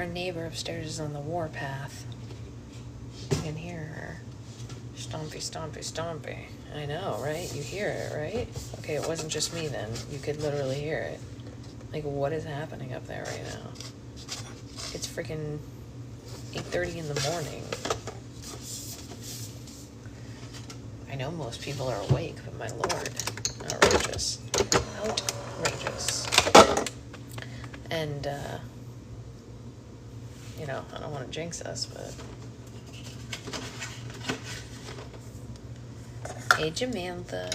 Our neighbor upstairs is on the warpath. You can hear her. Stompy, stompy, stompy. I know, right? You hear it, right? Okay, it wasn't just me then. You could literally hear it. Like, what is happening up there right now? It's freaking 8:30 in the morning. I know most people are awake, but my lord. Outrageous. Outrageous. And, you know, I don't want to jinx us, but... Hey, Jamantha.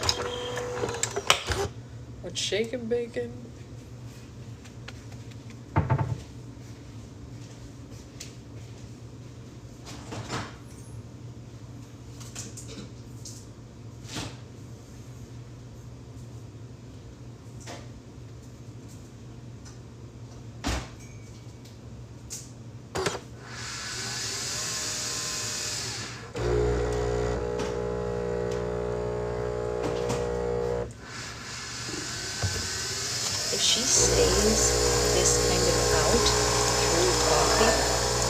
What's shaking bacon? If she stays this kind of out through coffee,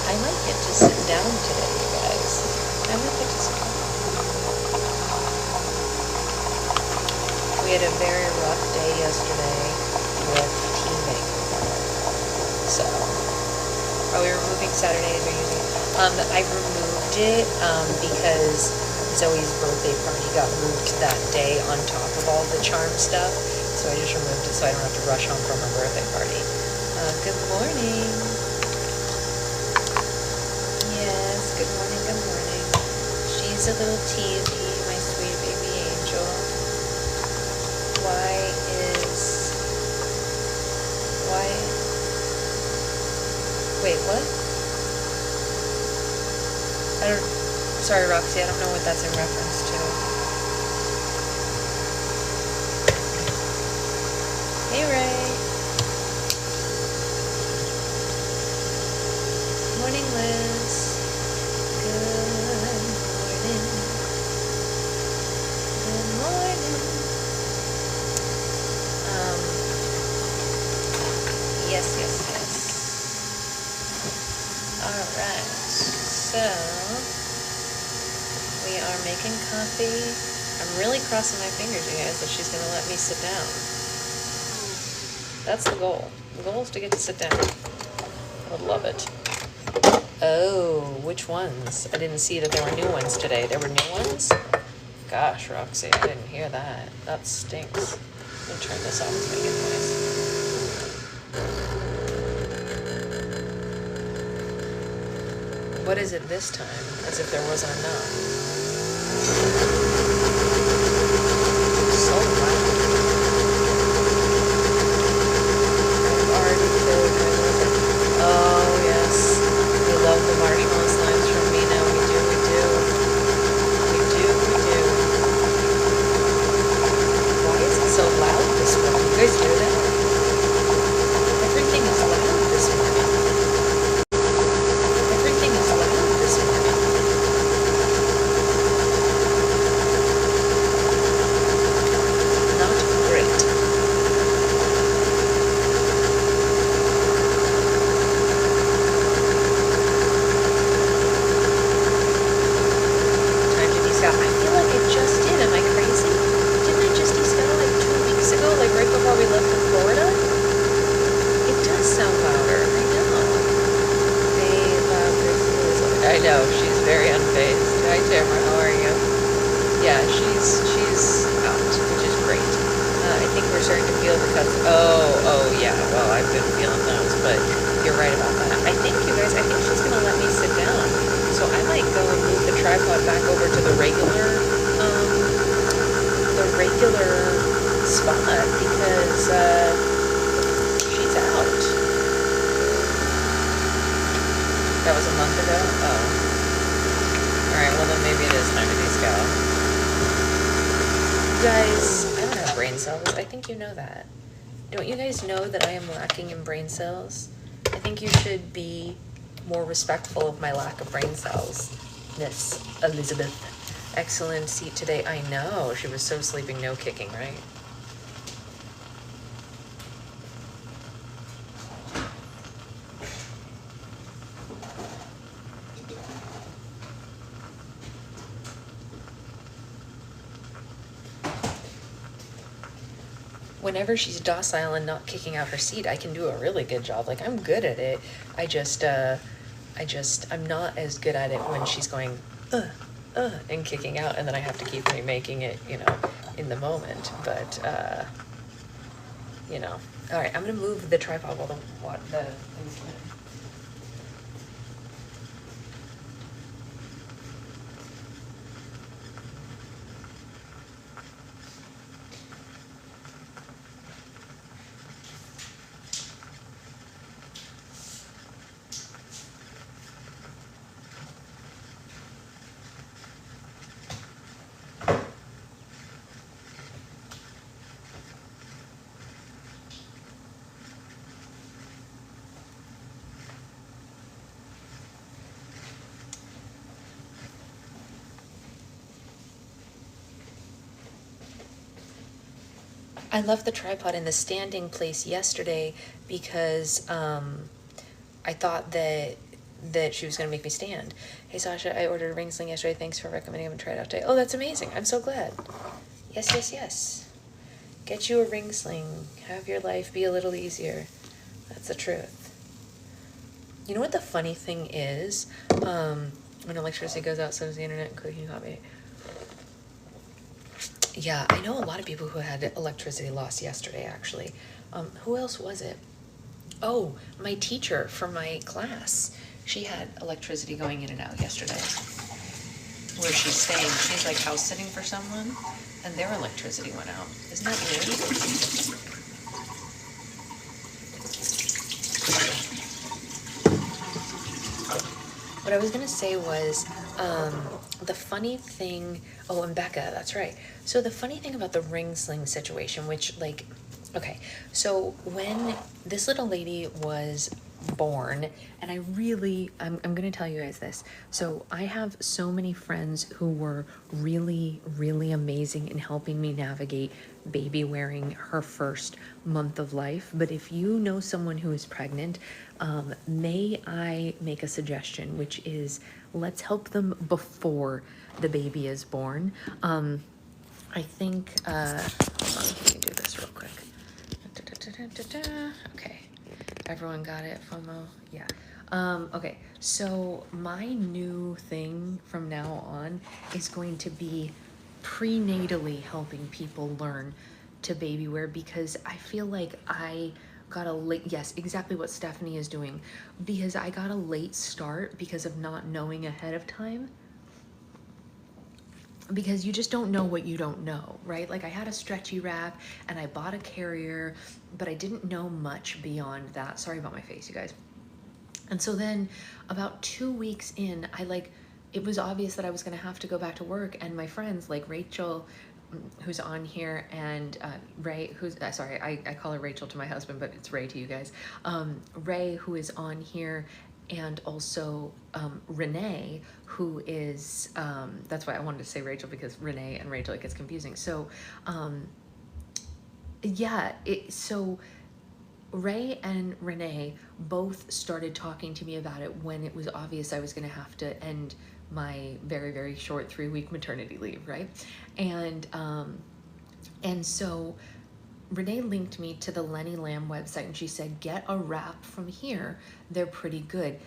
I might get to sit down today, you guys. I might get to sit down. We had a very rough day yesterday with teaming. So, are we removing Saturdays or using it? I removed it because Zoe's birthday party got moved to that day on top of all the charm stuff. So I just removed it so I don't have to rush home from her birthday party. Good morning. Yes, good morning, good morning. She's a little teasy, my sweet baby angel. Wait, what? Sorry, Roxy, I don't know what that's in reference to. Hey, Ray. Morning, Liz. Good morning. Good morning. Yes. Alright, so we are making coffee. I'm really crossing my fingers, you guys, that she's gonna let me sit down. That's the goal. The goal is to get to sit down. I would love it. Oh, which ones? I didn't see that there were new ones today. There were new ones? Gosh, Roxy, I didn't hear that. That stinks. Let me turn this off to make it noise. What is it this time? As if there wasn't enough. So loud. I've already filled it. Oh, yes. We love the marshmallow slimes from Mina. We do. Why is it so loud this morning? You guys hear that? Everything is loud this morning. I know, she's very unfazed. Hi, Tamara, how are you? Yeah, she's out, which is great. I think we're starting to feel the cuts. Oh, yeah, well, I've been feeling those, but you're right about that. I think, you guys, she's going to let me sit down. So I might go and move the tripod back over to the regular spot because, she's out. That was a month ago? Oh. Alright, well then maybe it is time to descowl. You guys, I don't have brain cells. I think you know that. Don't you guys know that I am lacking in brain cells? I think you should be more respectful of my lack of brain cells. Miss Elizabeth. Excellent seat today. I know. She was so sleeping, no kicking, right? whenever she's docile and not kicking out her seat, I can do a really good job. Like, I'm good at it. I'm not as good at it when she's going, and kicking out, and then I have to keep remaking it, in the moment. But, all right, I'm gonna move the tripod while the thing's spinning. I left the tripod in the standing place yesterday because I thought that she was going to make me stand. Hey, Sasha, I ordered a ring sling yesterday. Thanks for recommending them. Try it out today. Oh, that's amazing. I'm so glad. Yes, yes, yes. Get you a ring sling. Have your life be a little easier. That's the truth. You know what the funny thing is? When electricity goes out, so does the internet, including copy. Yeah, I know a lot of people who had electricity loss yesterday, actually. Who else was it? Oh, my teacher from my class. She had electricity going in and out yesterday. Where she's staying. She's like house sitting for someone, and their electricity went out. Isn't that weird? What I was gonna say was, the funny thing, oh, and Becca, that's right. So the funny thing about the ring sling situation, which okay, so when this little lady was born, and I'm gonna tell you guys this. So I have so many friends who were really, really amazing in helping me navigate baby wearing her first month of life. But if you know someone who is pregnant, may I make a suggestion, which is let's help them before the baby is born. I think, hold on, let me do this real quick. Okay, everyone got it, FOMO? Yeah. Okay, so my new thing from now on is going to be prenatally helping people learn to baby wear, because I feel like I got a late, yes, exactly what Stephanie is doing, because I got a late start because of not knowing ahead of time. Because you just don't know what you don't know, right? Like, I had a stretchy wrap and I bought a carrier, but I didn't know much beyond that. Sorry about my face, you guys. And so then about 2 weeks in, it was obvious that I was gonna have to go back to work, and my friends like Rachel, who's on here, and Ray, who's, sorry, I call her Rachel to my husband, but it's Ray to you guys. Ray, who is on here, and also Renee, who is, that's why I wanted to say Rachel, because Renee and Rachel, it gets confusing. So, yeah, so Ray and Renee both started talking to me about it when it was obvious I was gonna have to end my very, very short 3-week maternity leave, right? And so Renee linked me to the Lenny Lamb website, and she said, get a wrap from here. They're pretty good.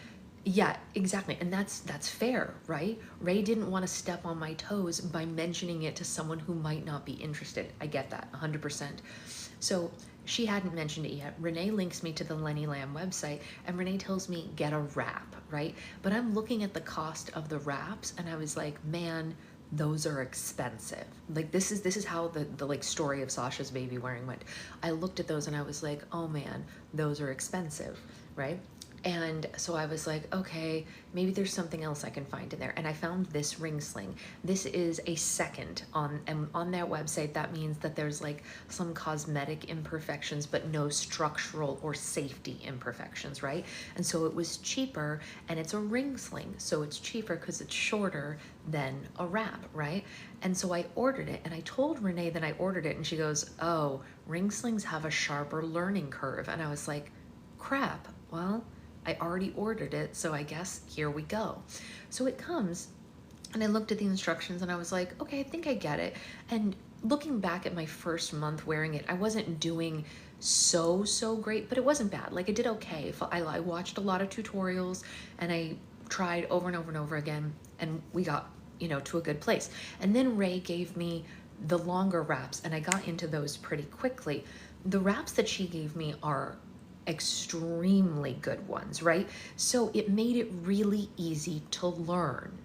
Yeah, exactly. And that's fair, right? Ray didn't want to step on my toes by mentioning it to someone who might not be interested. I get that 100%. So she hadn't mentioned it yet. Renee links me to the Lenny Lamb website, and Renee tells me get a wrap, right? But I'm looking at the cost of the wraps, and I was like, man, those are expensive. Like, this is how the like story of Sasha's baby wearing went. I looked at those and I was like, oh man, those are expensive, right? And so I was like, okay, maybe there's something else I can find in there. And I found this ring sling. This is a second on their website. That means that there's like some cosmetic imperfections, but no structural or safety imperfections, right? And so it was cheaper, and it's a ring sling. So it's cheaper because it's shorter than a wrap, right? And so I ordered it, and I told Renee that I ordered it, and she goes, oh, ring slings have a sharper learning curve. And I was like, crap, well, I already ordered it, so I guess here we go. So it comes And I looked at the instructions and I was like, okay, I think I get it. And looking back at my first month wearing it, I wasn't doing so great, but it wasn't bad. Like, I did okay. I watched a lot of tutorials and I tried over and over and over again, and we got, to a good place. And then Ray gave me the longer wraps, and I got into those pretty quickly. The wraps that she gave me are extremely good ones, right? So it made it really easy to learn.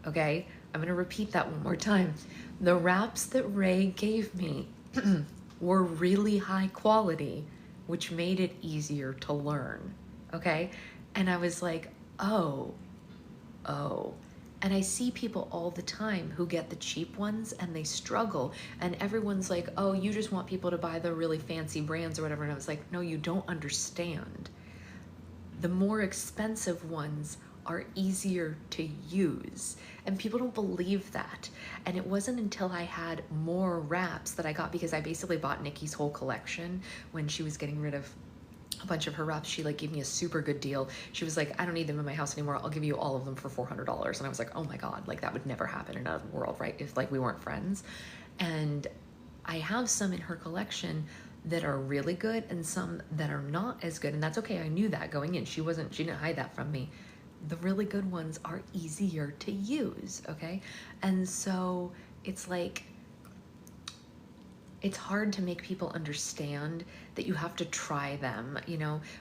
Okay, I'm gonna repeat that one more time. The wraps that Ray gave me were really high quality, which made it easier to learn. Okay, and I was like, oh. And I see people all the time who get the cheap ones and they struggle, and everyone's like, oh, you just want people to buy the really fancy brands or whatever. And I was like, no, you don't understand. The more expensive ones are easier to use, and people don't believe that. And it wasn't until I had more wraps that I got, because I basically bought Nikki's whole collection when she was getting rid of a bunch of her wraps. She like gave me a super good deal. She was like, I don't need them in my house anymore, I'll give you all of them for $400. And I was like, oh my god, like that would never happen in another world, right? If like we weren't friends. And I have some in her collection that are really good and some that are not as good, and that's okay. I knew that going in. She didn't hide that from me. The really good ones are easier to use, okay? And so it's like, it's hard to make people understand that you have to try them,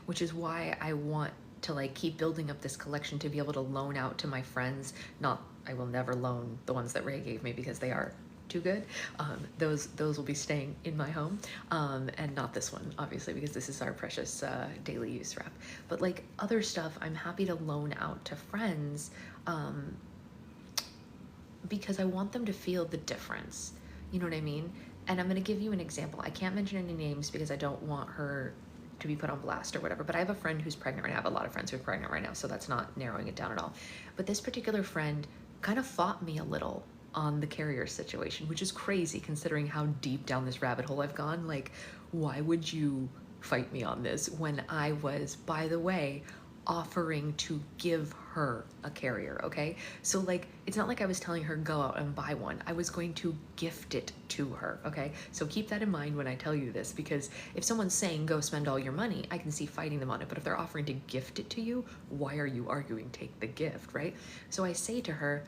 which is why I want to like keep building up this collection to be able to loan out to my friends. I will never loan the ones that Ray gave me because they are too good. Those will be staying in my home, and not this one, obviously, because this is our precious daily use wrap. But like other stuff, I'm happy to loan out to friends, because I want them to feel the difference. You know what I mean? And I'm going to give you an example. I can't mention any names because I don't want her to be put on blast or whatever, but I have a friend who's pregnant right now. I have a lot of friends who are pregnant right now, so that's not narrowing it down at all. But this particular friend kind of fought me a little on the carrier situation, which is crazy considering how deep down this rabbit hole I've gone. Like, why would you fight me on this when I was, by the way, offering to give her a carrier, okay? So like, it's not like I was telling her go out and buy one. I was going to gift it to her, okay? So keep that in mind when I tell you this, because if someone's saying go spend all your money, I can see fighting them on it. But if they're offering to gift it to you, why are you arguing take the gift, right? So I say to her,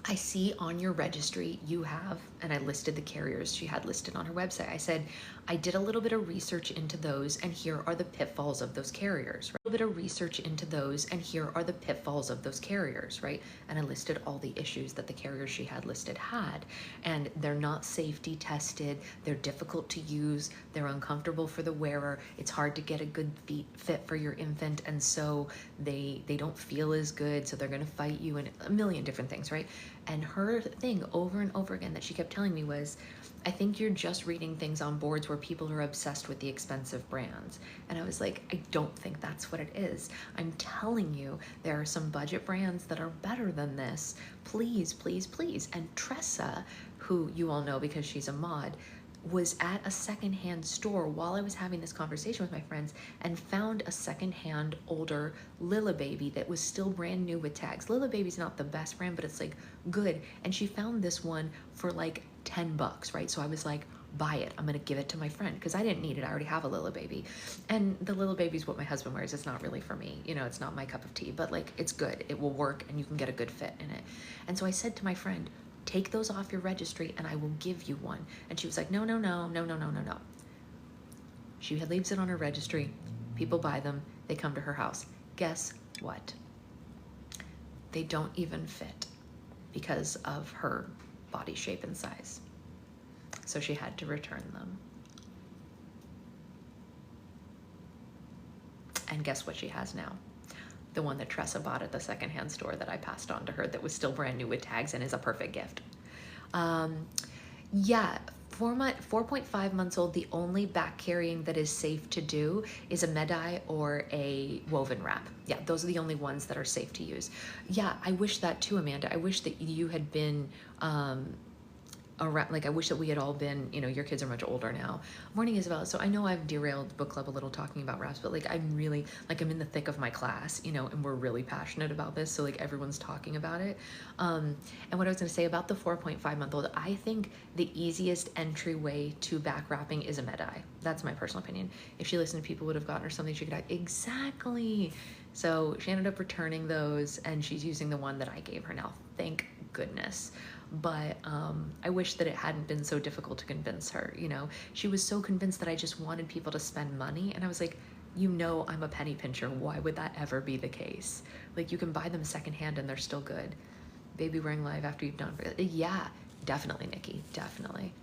I see on your registry you have, and I listed the carriers she had listed on her website. I said, I did a little bit of research into those, and here are the pitfalls of those carriers. Right? A little bit of research into those, and here are the pitfalls of those carriers, right? And I listed all the issues that the carriers she had listed had. And they're not safety tested, they're difficult to use, they're uncomfortable for the wearer, it's hard to get a good fit for your infant, and so they don't feel as good, so they're gonna fight you, and a million different things, right? And her thing over and over again that she kept telling me was, I think you're just reading things on boards where people are obsessed with the expensive brands. And I was like, I don't think that's what it is. I'm telling you, there are some budget brands that are better than this. Please, please, please. And Tressa, who you all know because she's a mod, was at a secondhand store while I was having this conversation with my friends and found a secondhand older Lilla Baby that was still brand new with tags. Lilla Baby's not the best brand, but it's like good. And she found this one for like $10, right? So I was like, buy it. I'm gonna give it to my friend because I didn't need it. I already have a Lilla Baby. And the Lilla Baby's what my husband wears. It's not really for me. It's not my cup of tea, but like it's good. It will work and you can get a good fit in it. And so I said to my friend, take those off your registry and I will give you one. And she was like, no. She leaves it on her registry. People buy them. They come to her house. Guess what? They don't even fit because of her body shape and size. So she had to return them. And guess what she has now? The one that Tressa bought at the secondhand store that I passed on to her that was still brand new with tags and is a perfect gift. Yeah, 4.5 months old, the only back carrying that is safe to do is a Medai or a woven wrap. Yeah, those are the only ones that are safe to use. Yeah, I wish that too, Amanda. I wish that you had been around, like I wish that we had all been, you know, your kids are much older now. Morning, Isabel. So I know I've derailed book club a little talking about wraps, but like I'm really, like I'm in the thick of my class, you know, and we're really passionate about this. So like everyone's talking about it. And what I was gonna say about the 4.5-month-old, I think the easiest entryway to back wrapping is a Med-Eye. That's my personal opinion. If she listened, people would have gotten her something she could, exactly. So she ended up returning those and she's using the one that I gave her now. Thank goodness. But I wish that it hadn't been so difficult to convince her, you know. She was so convinced that I just wanted people to spend money, and I was like, you know, I'm a penny pincher. Why would that ever be the case? Like, you can buy them secondhand and they're still good. Baby wearing live after you've done, yeah, definitely, Nikki, definitely.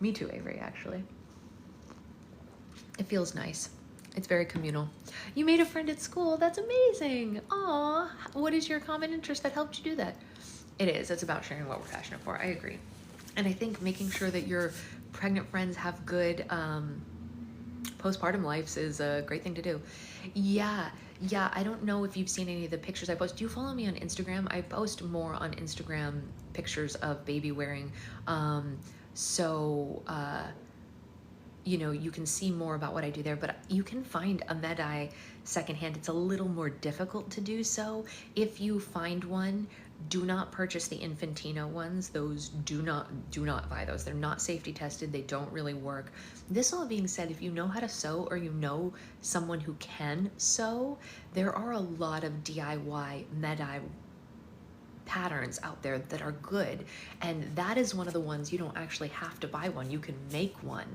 Me too, Avery, actually. It feels nice. It's very communal. You made a friend at school. That's amazing. Aw, what is your common interest that helped you do that? It is. It's about sharing what we're passionate for. I agree. And I think making sure that your pregnant friends have good postpartum lives is a great thing to do. Yeah. I don't know if you've seen any of the pictures I post. Do you follow me on Instagram? I post more on Instagram pictures of baby wearing. You know, you can see more about what I do there, but you can find a Med-Eye secondhand. It's a little more difficult to do so. If you find one, do not purchase the Infantino ones. Those do not buy those. They're not safety tested. They don't really work. This all being said, if you know how to sew or you know someone who can sew, there are a lot of DIY Med-Eye patterns out there that are good. And that is one of the ones you don't actually have to buy one. You can make one.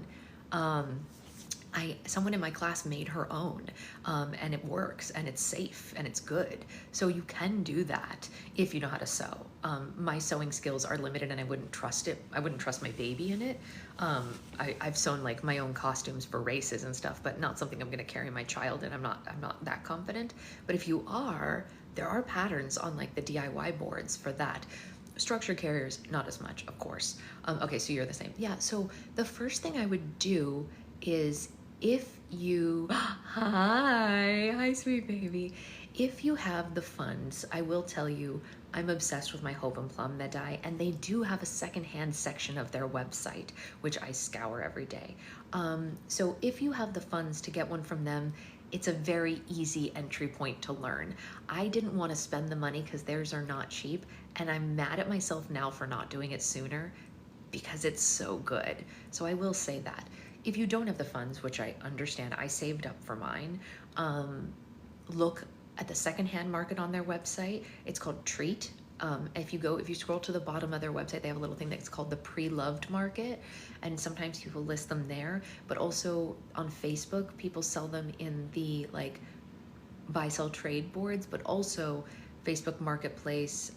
Someone in my class made her own, and it works and it's safe and it's good. So you can do that if you know how to sew. My sewing skills are limited and I wouldn't trust it. I wouldn't trust my baby in it. I've sewn like my own costumes for races and stuff, but not something I'm going to carry my child in. I'm not that confident. But if you are, there are patterns on like the DIY boards for that. Structure carriers, not as much, of course. Okay, so you're the same. Yeah, so the first thing I would do is if you, hi, sweet baby. If you have the funds, I will tell you, I'm obsessed with my Hope and Plum Med-Eye, and they do have a secondhand section of their website, which I scour every day. So if you have the funds to get one from them, it's a very easy entry point to learn. I didn't want to spend the money because theirs are not cheap, and I'm mad at myself now for not doing it sooner because it's so good. So I will say that. If you don't have the funds, which I understand, I saved up for mine, look at the secondhand market on their website. It's called Treat. If you scroll to the bottom of their website, they have a little thing that's called the pre-loved market, and sometimes people list them there, but also on Facebook, people sell them in the like buy, sell, trade boards, but also Facebook Marketplace.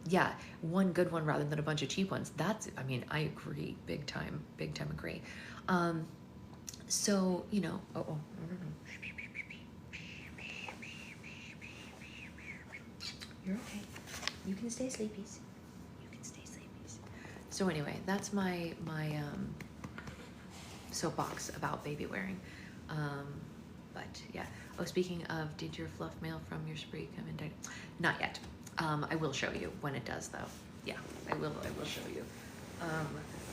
Yeah, one good one rather than a bunch of cheap ones. I mean, I agree, big time agree. So, you know, you're okay. You can stay sleepies. So anyway, that's my soapbox about baby wearing. But yeah. Oh, speaking of, did your fluff mail from your spree come in? Not yet. I will show you when it does, though. Yeah, I will show you.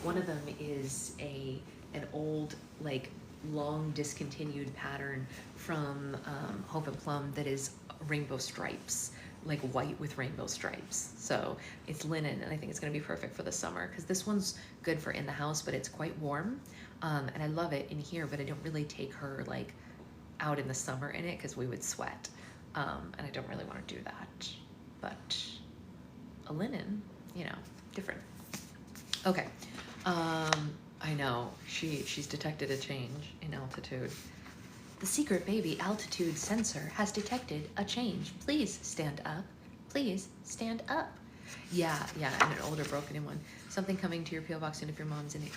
One of them is an old, like, long discontinued pattern from Hope and Plum that is rainbow stripes, like white with rainbow stripes. So it's linen, and I think it's going to be perfect for the summer because this one's good for in the house, but it's quite warm, and I love it in here, but I don't really take her like out in the summer in it because we would sweat, and I don't really want to do that. But a linen, you know, different. Okay. I know she's detected a change in altitude. The secret baby altitude sensor has detected a change. Please stand up. Please stand up. Yeah, and an older broken in one. Something coming to your P.O. box soon if your mom's in it.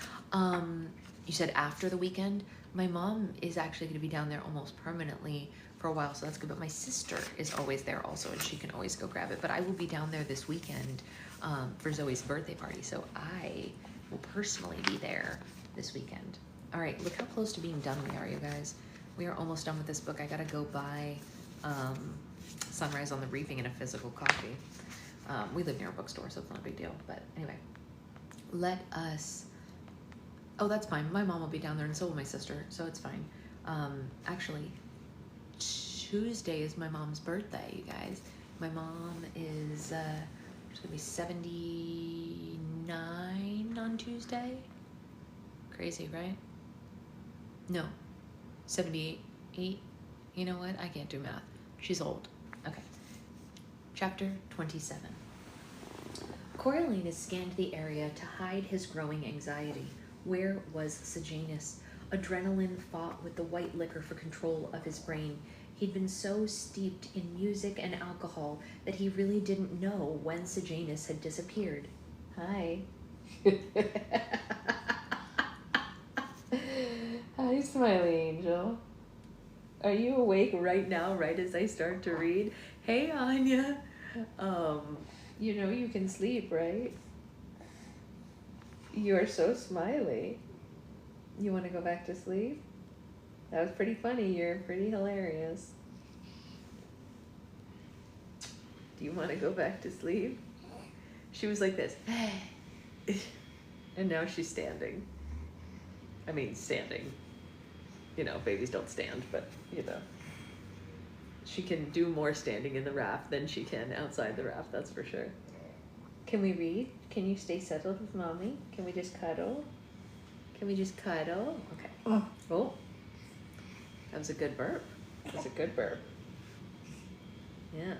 You said after the weekend? My mom is actually going to be down there almost permanently for a while, so that's good. But my sister is always there also, and she can always go grab it. But I will be down there this weekend for Zoe's birthday party, so I will personally be there this weekend. All right, look how close to being done we are, you guys. We are almost done with this book. I gotta go buy Sunrise on the Reaping and a physical copy. We live near a bookstore, so it's not a big deal. But anyway, let us... Oh, that's fine. My mom will be down there, and so will my sister, so it's fine. Actually, Tuesday is my mom's birthday, you guys. My mom is she's gonna be 79 on Tuesday. Crazy, right? No, 78. You know what? I can't do math. She's old. Okay. Chapter 27. Coriolanus scanned the area to hide his growing anxiety. Where was Sejanus? Adrenaline fought with the white liquor for control of his brain. He'd been so steeped in music and alcohol that he really didn't know when Sejanus had disappeared. Hi. Hi, Smiley Angel. Are you awake right now, right as I start to read? Hey, Anya. You know you can sleep, right? You are so smiley. You want to go back to sleep? That was pretty funny. You're pretty hilarious. Do you want to go back to sleep? She was like this. And now she's standing. I mean, standing. You know, babies don't stand, but, you know. She can do more standing in the raft than she can outside the raft, that's for sure. Can we read? Can you stay settled with mommy? Can we just cuddle? Can we just cuddle? Okay. Oh. That was a good burp. That was a good burp. Yeah.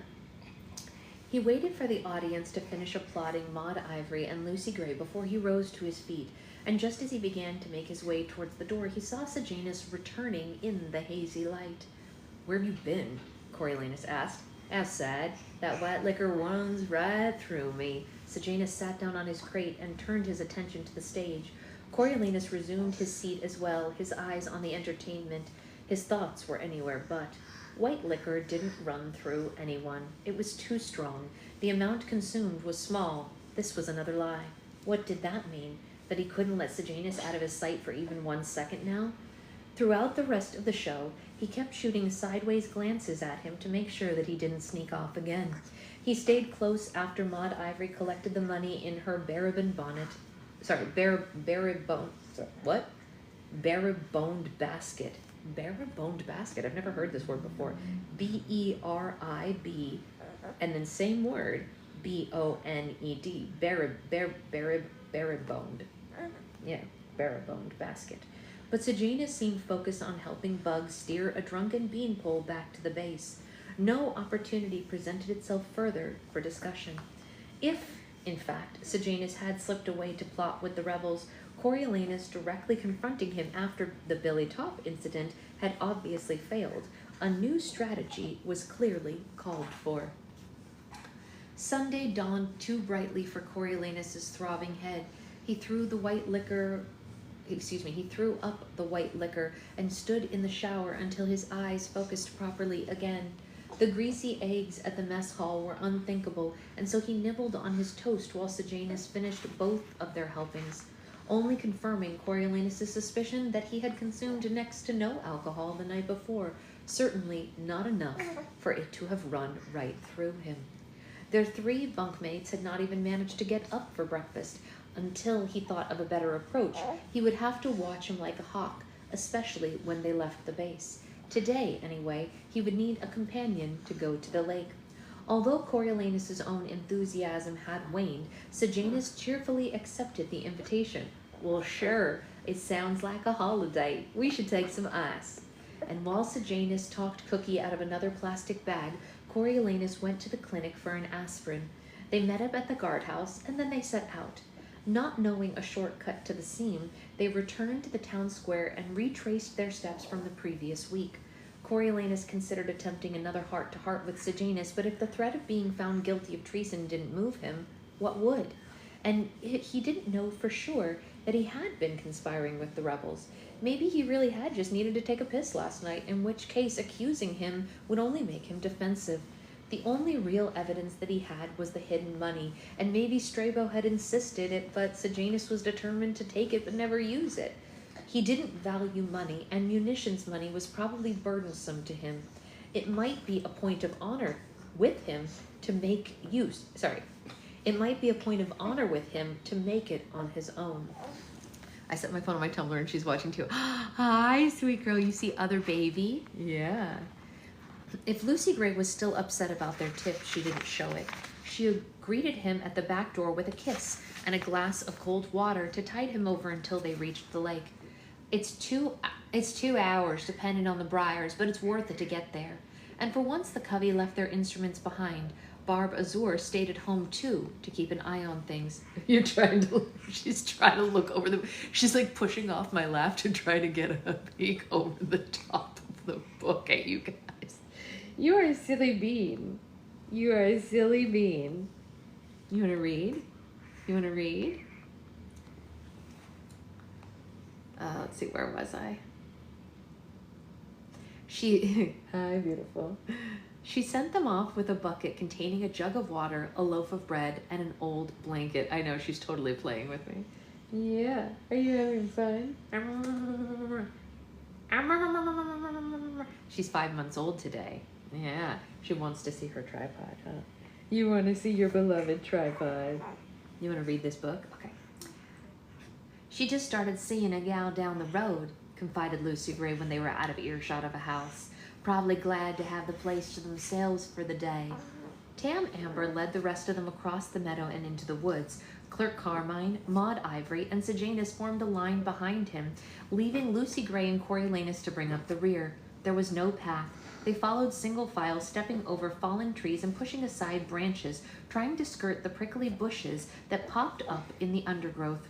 He waited for the audience to finish applauding Maud Ivory and Lucy Gray before he rose to his feet, and just as he began to make his way towards the door, he saw Sejanus returning in the hazy light. "Where have you been?" Coriolanus asked. "Outside. That white liquor runs right through me." Sejanus sat down on his crate and turned his attention to the stage. Coriolanus resumed his seat as well, his eyes on the entertainment. His thoughts were anywhere but. White liquor didn't run through anyone. It was too strong. The amount consumed was small. This was another lie. What did that mean? That he couldn't let Sejanus out of his sight for even 1 second now? Throughout the rest of the show, he kept shooting sideways glances at him to make sure that he didn't sneak off again. He stayed close after Maud Ivory collected the money in her baraboned basket. Baraboned basket. I've never heard this word before. B-E-R-I-B, and then same word, B-O-N-E-D. Baraboned. Yeah, baraboned basket. But Sejanus seemed focused on helping Bugs steer a drunken beanpole back to the base. No opportunity presented itself further for discussion. If, in fact, Sejanus had slipped away to plot with the rebels, Coriolanus directly confronting him after the Billy Top incident had obviously failed. A new strategy was clearly called for. Sunday dawned too brightly for Coriolanus's throbbing head. He threw up the white liquor and stood in the shower until his eyes focused properly again. The greasy eggs at the mess hall were unthinkable, and so he nibbled on his toast while Sejanus finished both of their helpings, only confirming Coriolanus' suspicion that he had consumed next to no alcohol the night before, certainly not enough for it to have run right through him. Their 3 bunkmates had not even managed to get up for breakfast. Until he thought of a better approach, he would have to watch him like a hawk, especially when they left the base. Today, anyway, he would need a companion to go to the lake. Although Coriolanus' own enthusiasm had waned, Sejanus cheerfully accepted the invitation. "Well, sure, it sounds like a holiday. We should take some ice." And while Sejanus talked Cookie out of another plastic bag, Coriolanus went to the clinic for an aspirin. They met up at the guardhouse, and then they set out. Not knowing a shortcut to the seam, they returned to the town square and retraced their steps from the previous week. Coriolanus considered attempting another heart-to-heart with Sejanus, but if the threat of being found guilty of treason didn't move him, what would? And he didn't know for sure that he had been conspiring with the rebels. Maybe he really had just needed to take a piss last night, in which case accusing him would only make him defensive. The only real evidence that he had was the hidden money, and maybe Strabo had insisted it, but Sejanus was determined to take it but never use it. He didn't value money, and munitions money was probably burdensome to him. It might be a point of honor with him to make use It might be a point of honor with him to make it on his own. I set my phone on my Tumblr and she's watching too. Hi, sweet girl. You see other baby? Yeah. If Lucy Gray was still upset about their tip, she didn't show it. She greeted him at the back door with a kiss and a glass of cold water to tide him over until they reached the lake. It's 2 hours, depending on the briars, but it's worth it to get there. And for once the covey left their instruments behind. Barb Azur stayed at home too to keep an eye on things. She's trying to look over she's like pushing off my lap to try to get a peek over the top of the book at you guys. You are a silly bean. You are a silly bean. You want to read? You want to read? Let's see, where was I? Hi, beautiful. She sent them off with a bucket containing a jug of water, a loaf of bread, and an old blanket. I know, she's totally playing with me. Yeah. Are you having fun? She's 5 months old today. Yeah. She wants to see her tripod, huh? You want to see your beloved tripod? You want to read this book? Okay. She just started seeing a gal down the road, confided Lucy Gray when they were out of earshot of a house. Probably glad to have the place to themselves for the day. Tam Amber led the rest of them across the meadow and into the woods. Clerk Carmine, Maud Ivory, and Sejanus formed a line behind him, leaving Lucy Gray and Coriolanus to bring up the rear. There was no path. They followed single file, stepping over fallen trees and pushing aside branches, trying to skirt the prickly bushes that popped up in the undergrowth.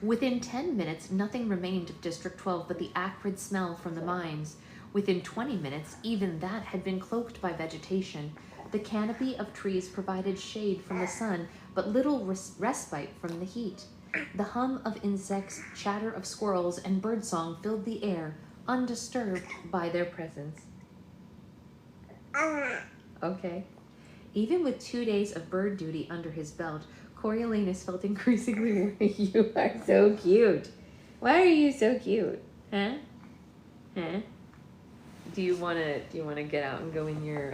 Within 10 minutes, nothing remained of District 12 but the acrid smell from the mines. Within 20 minutes, even that had been cloaked by vegetation. The canopy of trees provided shade from the sun, but little respite from the heat. The hum of insects, chatter of squirrels, and birdsong filled the air, undisturbed by their presence. Okay. Even with 2 days of bird duty under his belt, Coriolanus felt increasingly worried. You are so cute. Why are you so cute? Huh? Huh? Do you wanna get out and go in your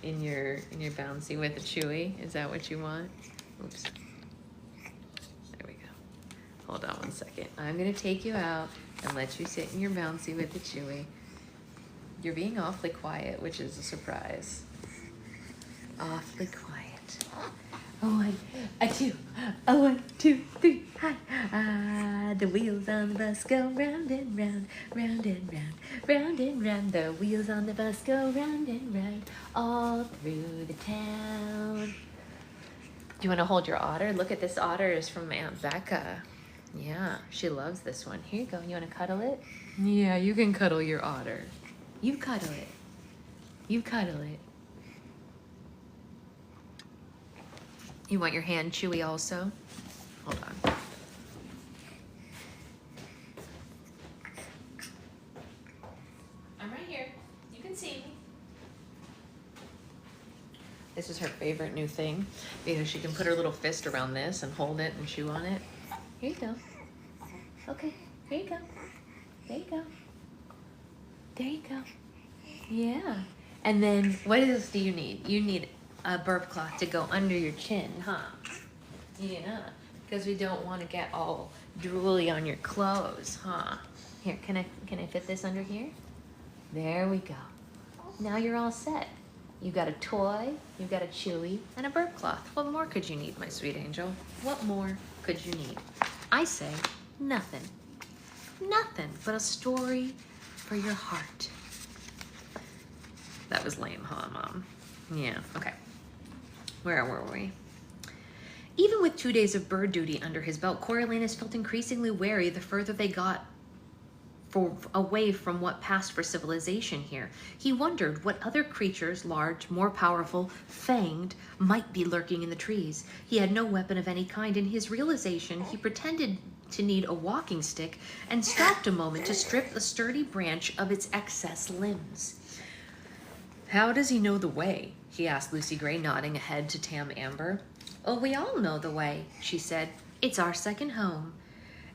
bouncy with a Chewy? Is that what you want? Oops. There we go. Hold on one second. I'm gonna take you out and let you sit in your bouncy with the Chewy. You're being awfully quiet, which is a surprise. Awfully quiet. A two, a 1, 2, 3, hi. The wheels on the bus go round and round, round and round, round and round. The wheels on the bus go round and round, all through the town. Do you want to hold your otter? Look at this otter is from Aunt Becca. Yeah, she loves this one. Here you go. You want to cuddle it? Yeah, you can cuddle your otter. You cuddle it. You cuddle it. You want your hand chewy also? Hold on. I'm right here. You can see me. This is her favorite new thing because she can put her little fist around this and hold it and chew on it. Here you go. Okay, here you go. There you go. There you go. Yeah. And then what else do you need? You need a burp cloth to go under your chin, huh? Yeah, because we don't want to get all drooly on your clothes, huh? Here, can I fit this under here? There we go. Now you're all set. You got a toy, you got a Chewy, and a burp cloth. What more could you need, my sweet angel? What more could you need? I say nothing. Nothing but a story for your heart. That was lame, huh, Mom? Yeah, okay. Where were we? Even with 2 days of bird duty under his belt, Coriolanus felt increasingly wary the further they got away from what passed for civilization here. He wondered what other creatures, large, more powerful, fanged, might be lurking in the trees. He had no weapon of any kind. In his realization, he pretended to need a walking stick and stopped a moment to strip a sturdy branch of its excess limbs. How does he know the way? He asked Lucy Gray, nodding ahead to Tam Amber. Oh, we all know the way, she said. It's our second home.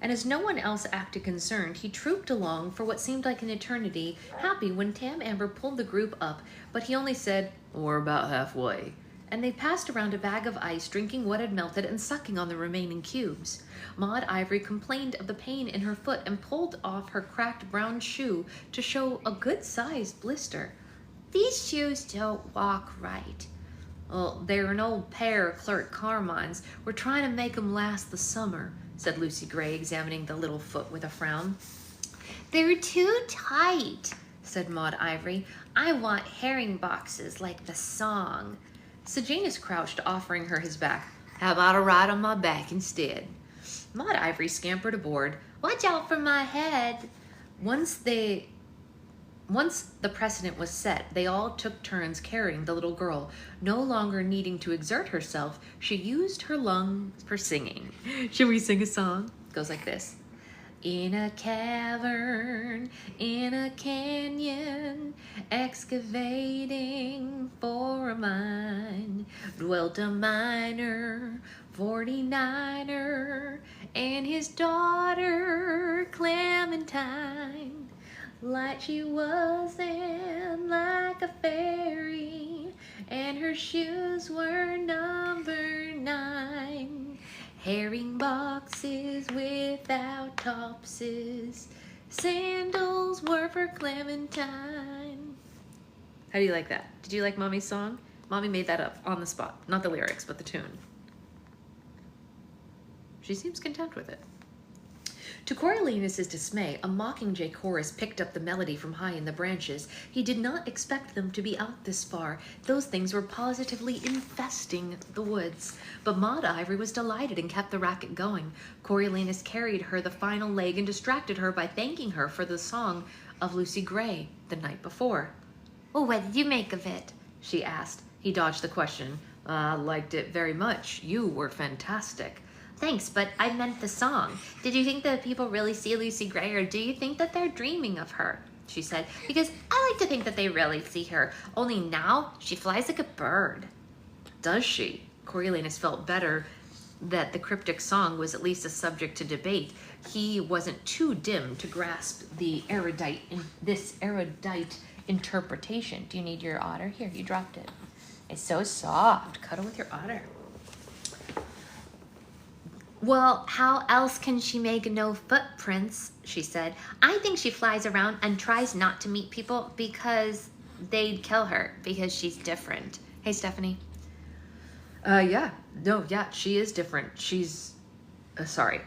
And as no one else acted concerned, he trooped along for what seemed like an eternity, happy when Tam Amber pulled the group up, but he only said, we're about halfway, and they passed around a bag of ice, drinking what had melted and sucking on the remaining cubes. Maud Ivory complained of the pain in her foot and pulled off her cracked brown shoe to show a good-sized blister. "These shoes don't walk right." "Well, they're an old pair of Clerk Carmine's. We're trying to make 'em last the summer," said Lucy Gray, examining the little foot with a frown. "They're too tight," said Maud Ivory. "I want herring boxes like the song." Sejanus crouched, offering her his back. "How about a ride on my back instead?" Maud Ivory scampered aboard. "Watch out for my head." Once the precedent was set, they all took turns carrying the little girl. No longer needing to exert herself, she used her lungs for singing. Should we sing a song? It goes like this. In a cavern, in a canyon, excavating for a mine, dwelt a miner, 49er, and his daughter Clementine. Like she was and like a fairy, and her shoes were number 9. Herring boxes without topses, sandals were for Clementine. How do you like that? Did you like Mommy's song? Mommy made that up on the spot. Not the lyrics, but the tune. She seems content with it. To Coriolanus's dismay, a mockingjay chorus picked up the melody from high in the branches. He did not expect them to be out this far. Those things were positively infesting the woods. But Maud Ivory was delighted and kept the racket going. Coriolanus carried her the final leg and distracted her by thanking her for the song of Lucy Gray the night before. "Well, what did you make of it?" she asked. He dodged the question. "I liked it very much. You were fantastic." "Thanks, but I meant the song. Did you think that people really see Lucy Gray, or do you think that they're dreaming of her?" she said. "Because I like to think that they really see her, only now she flies like a bird." "Does she?" Coriolanus felt better that the cryptic song was at least a subject to debate. He wasn't too dim to grasp this erudite interpretation. Do you need your otter? Here, you dropped it. It's so soft. Cuddle with your otter. "Well, how else can she make no footprints?" she said. "I think she flies around and tries not to meet people because they'd kill her, because she's different." Hey, Stephanie. Yeah. She is different. She's, sorry,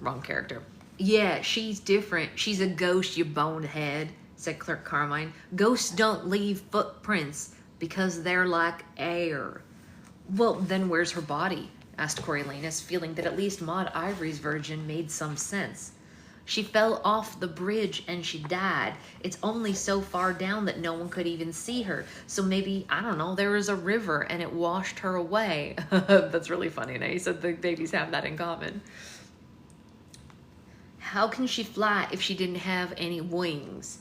wrong character. "Yeah, she's different. She's a ghost, you bonehead," said Clerk Carmine. "Ghosts don't leave footprints because they're like air." "Well, then where's her body?" asked Coriolanus, feeling that at least Maud Ivory's version made some sense. "She fell off the bridge and she died. It's only so far down that no one could even see her. So maybe, I don't know, there was a river and it washed her away." That's really funny. Now you said the babies have that in common. "How can she fly if she didn't have any wings?"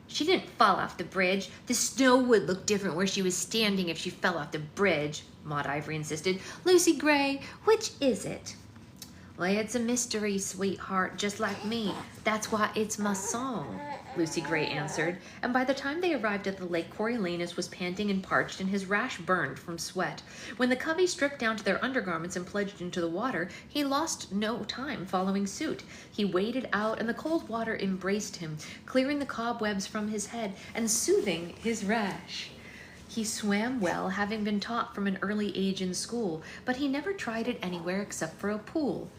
"She didn't fall off the bridge. The snow would look different where she was standing if she fell off the bridge," Maud Ivory insisted. "Lucy Gray, which is it?" "Well, it's a mystery, sweetheart, just like me. That's why it's my song," Lucy Gray answered. And by the time they arrived at the lake, Coriolanus was panting and parched, and his rash burned from sweat. When the covey stripped down to their undergarments and plunged into the water, he lost no time following suit. He waded out, and the cold water embraced him, clearing the cobwebs from his head and soothing his rash. He swam well, having been taught from an early age in school, but he never tried it anywhere except for a pool.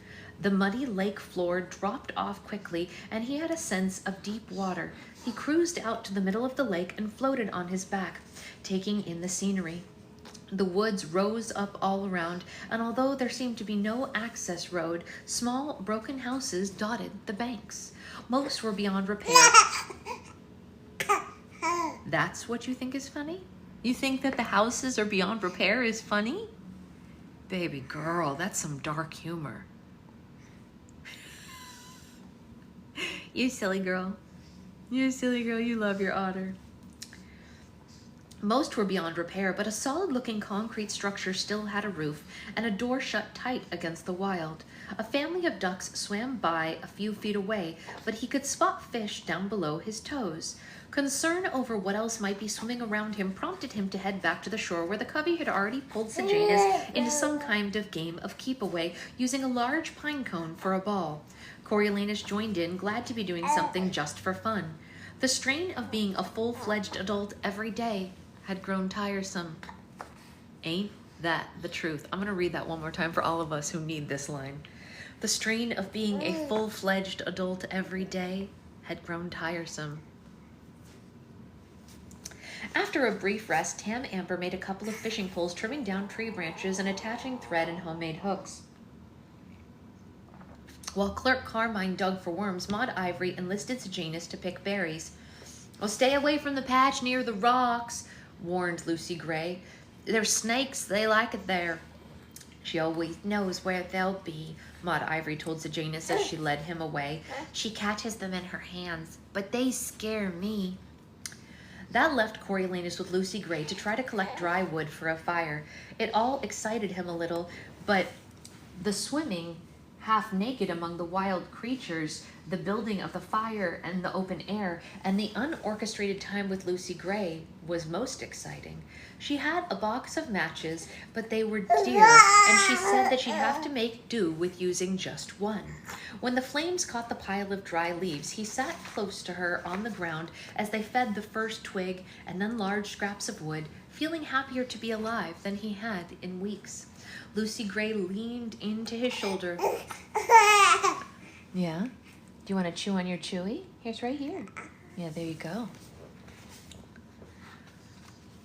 The muddy lake floor dropped off quickly, and he had a sense of deep water. He cruised out to the middle of the lake and floated on his back, taking in the scenery. The woods rose up all around, and although there seemed to be no access road, small broken houses dotted the banks. Most were beyond repair. That's what you think is funny? You think that the houses are beyond repair is funny? Baby girl, that's some dark humor. You silly girl. You silly girl, you love your otter. Most were beyond repair, but a solid-looking concrete structure still had a roof, and a door shut tight against the wild. A family of ducks swam by a few feet away, but he could spot fish down below his toes. Concern over what else might be swimming around him prompted him to head back to the shore where the covey had already pulled Sejanus into some kind of game of keep-away, using a large pine cone for a ball. Coriolanus joined in, glad to be doing something just for fun. The strain of being a full-fledged adult every day had grown tiresome. Ain't that the truth? I'm going to read that one more time for all of us who need this line. The strain of being a full-fledged adult every day had grown tiresome. After a brief rest, Tam Amber made a couple of fishing poles, trimming down tree branches and attaching thread and homemade hooks. While Clerk Carmine dug for worms, Maud Ivory enlisted Sejanus to pick berries. "Oh, stay away from the patch near the rocks," warned Lucy Gray. "There's snakes, they like it there." "She always knows where they'll be," Maud Ivory told Sejanus as she led him away. "She catches them in her hands, but they scare me." That left Coriolanus with Lucy Gray to try to collect dry wood for a fire. It all excited him a little, but the swimming half naked among the wild creatures, the building of the fire and the open air, and the unorchestrated time with Lucy Gray was most exciting. She had a box of matches, but they were dear, and she said that she'd have to make do with using just one. When the flames caught the pile of dry leaves, he sat close to her on the ground as they fed the first twig and then large scraps of wood, feeling happier to be alive than he had in weeks. Lucy Gray leaned into his shoulder. "Yeah? Do you want to chew on your chewy? Here's right here. Yeah, there you go."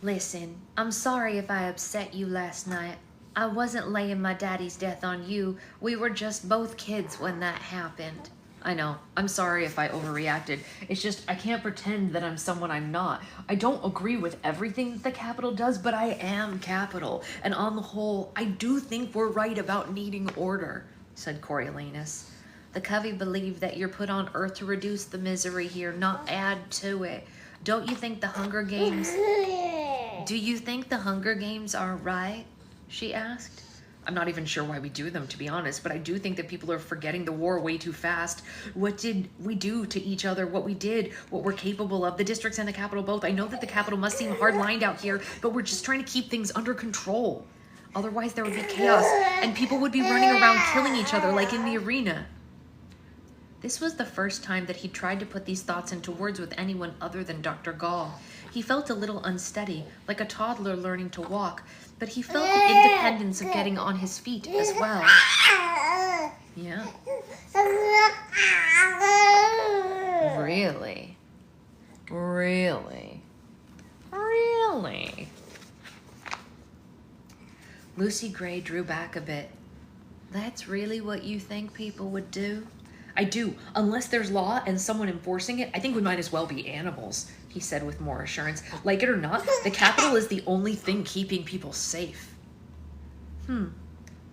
"Listen, I'm sorry if I upset you last night. I wasn't laying my daddy's death on you. We were just both kids when that happened." "I know. I'm sorry if I overreacted. It's just I can't pretend that I'm someone I'm not. I don't agree with everything that the Capitol does, but I am Capitol. And on the whole, I do think we're right about needing order," said Coriolanus. "The Covey believe that you're put on Earth to reduce the misery here, not add to it. Don't you think the Hunger Games... Do you think the Hunger Games are right?" she asked. "I'm not even sure why we do them, to be honest, but I do think that people are forgetting the war way too fast. What did we do to each other? What we did, what we're capable of, the districts and the Capitol both. I know that the Capitol must seem hard-lined out here, but we're just trying to keep things under control. Otherwise there would be chaos, and people would be running around killing each other like in the arena." This was the first time that he tried to put these thoughts into words with anyone other than Dr. Gall. He felt a little unsteady, like a toddler learning to walk, but he felt the independence of getting on his feet as well. "Yeah. Really? Really? Really?" Lucy Gray drew back a bit. "That's really what you think people would do?" "I do. Unless there's law and someone enforcing it, I think we might as well be animals," he said with more assurance. "Like it or not, the Capitol is the only thing keeping people safe."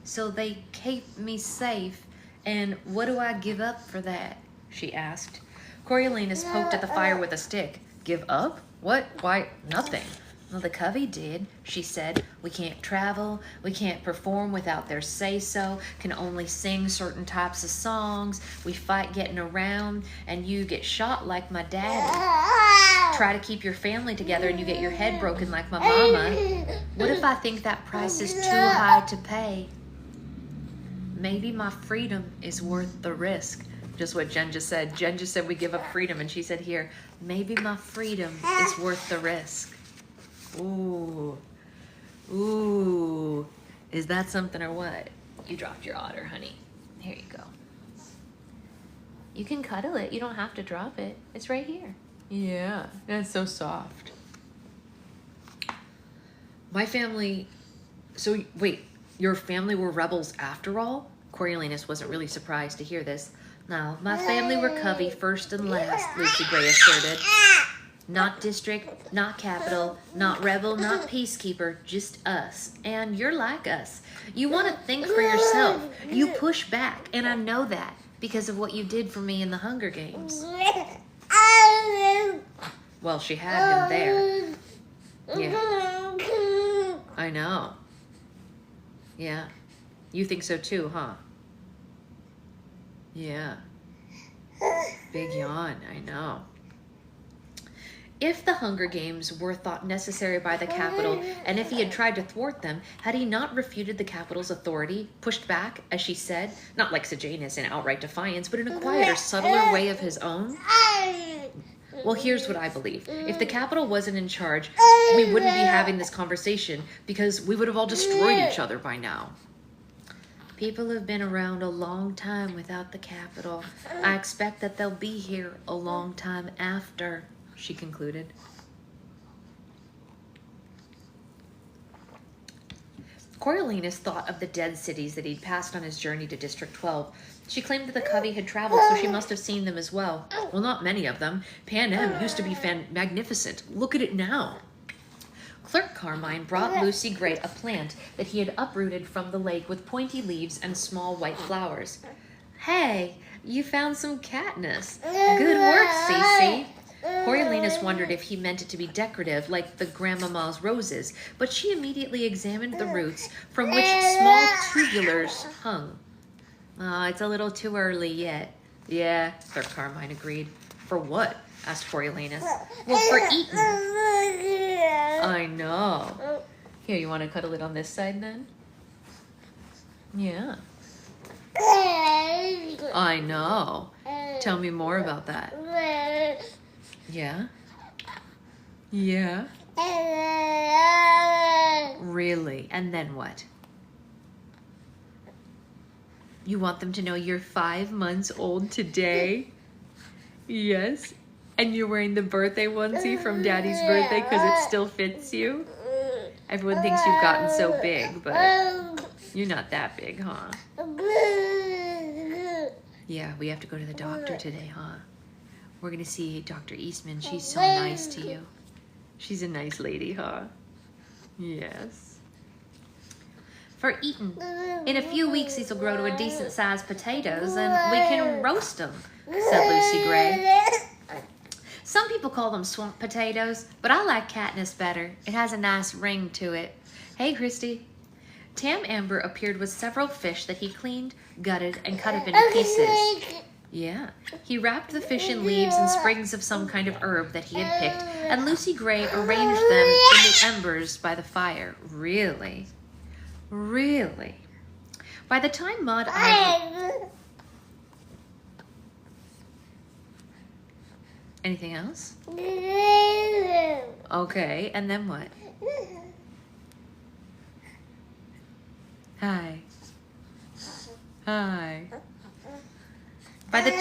So they keep me safe, and what do I give up for that?" she asked. Coriolanus poked at the fire with a stick. "Give up? What? Why, nothing." "Well, the Covey did," she said. "We can't travel, we can't perform without their say-so, can only sing certain types of songs, we fight getting around, and you get shot like my daddy. Try to keep your family together and you get your head broken like my mama. What if I think that price is too high to pay? Maybe my freedom is worth the risk." Just what Jen just said. Jen just said we give up freedom, and she said here, "Maybe my freedom is worth the risk." Ooh. Ooh. Is that something or what? You dropped your otter, honey. Here you go. You can cuddle it. You don't have to drop it. It's right here. Yeah, that's so soft. My family... So, wait, your family were rebels after all? Coriolanus wasn't really surprised to hear this. "No, my family were Covey first and last," Lucy Gray asserted. "Not district, not capital, not rebel, not peacekeeper, just us. And you're like us. You want to think for yourself. You push back, and I know that because of what you did for me in the Hunger Games." Well, she had him there. Yeah. I know. Yeah. You think so too, huh? Yeah. Big yawn, I know. If the Hunger Games were thought necessary by the Capitol, and if he had tried to thwart them, had he not refuted the Capitol's authority, pushed back, as she said, not like Sejanus in outright defiance, but in a quieter, subtler way of his own? Well, here's what I believe. If the Capitol wasn't in charge, we wouldn't be having this conversation, because we would have all destroyed each other by now. People have been around a long time without the Capitol. I expect that they'll be here a long time after, she concluded. Coriolanus thought of the dead cities that he'd passed on his journey to District 12. She claimed that the Covey had traveled, so she must have seen them as well. Well, not many of them. Panem used to be magnificent. Look at it now. Clerk Carmine brought Lucy Gray a plant that he had uprooted from the lake with pointy leaves and small white flowers. Hey, you found some Katniss. Good work, Cece. Coriolanus wondered if he meant it to be decorative, like the grandmama's roses, but she immediately examined the roots, from which small tubulars hung. Oh, it's a little too early yet. Yeah, Clerk Carmine agreed. For what? Asked Coriolanus. Well, for eating. I know. Here, you want to cuddle it on this side then? Yeah. I know. Tell me more about that. Yeah? Yeah? Really? And then what? You want them to know you're 5 months old today? Yes? And you're wearing the birthday onesie from Daddy's birthday because it still fits you? Everyone thinks you've gotten so big, but you're not that big, huh? Yeah, we have to go to the doctor today, huh? We're going to see Dr. Eastman. She's so nice to you. She's a nice lady, huh? Yes. For eating. In a few weeks, these will grow to a decent-sized potatoes, and we can roast them, said Lucy Gray. Some people call them swamp potatoes, but I like Katniss better. It has a nice ring to it. Hey, Christy. Tam Amber appeared with several fish that he cleaned, gutted, and cut up into pieces. Yeah. He wrapped the fish in leaves and sprigs of some kind of herb that he had picked, and Lucy Gray arranged them in the embers by the fire. Really? Really? By the time Maud Ivory... Anything else? Okay, and then what? Hi. Hi. By the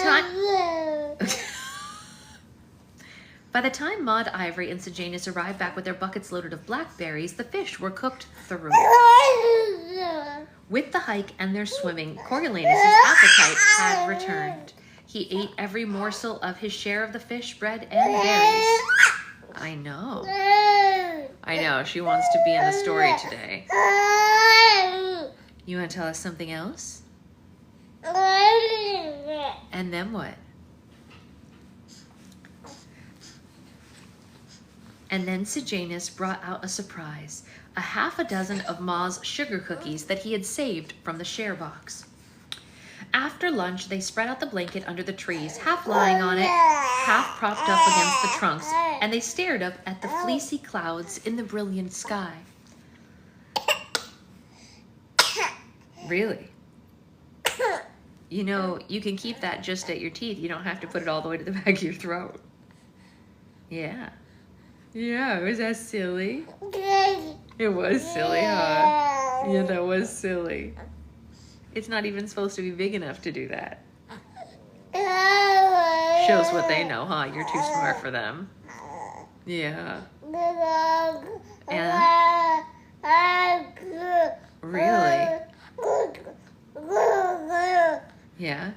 time Maud Ivory and Sejanus arrived back with their buckets loaded of blackberries, the fish were cooked through. With the hike and their swimming, Coriolanus' appetite had returned. He ate every morsel of his share of the fish, bread, and berries. I know. I know, she wants to be in the story today. You want to tell us something else? And then what? And then Sejanus brought out a surprise, a half a dozen of Ma's sugar cookies that he had saved from the share box. After lunch, they spread out the blanket under the trees, half lying on it, half propped up against the trunks, and they stared up at the fleecy clouds in the brilliant sky. Really? You know, you can keep that just at your teeth. You don't have to put it all the way to the back of your throat. Yeah. Yeah, was that silly? It was silly, huh? Yeah, that was silly. It's not even supposed to be big enough to do that. Shows what they know, huh? You're too smart for them. Yeah. And really? Yeah.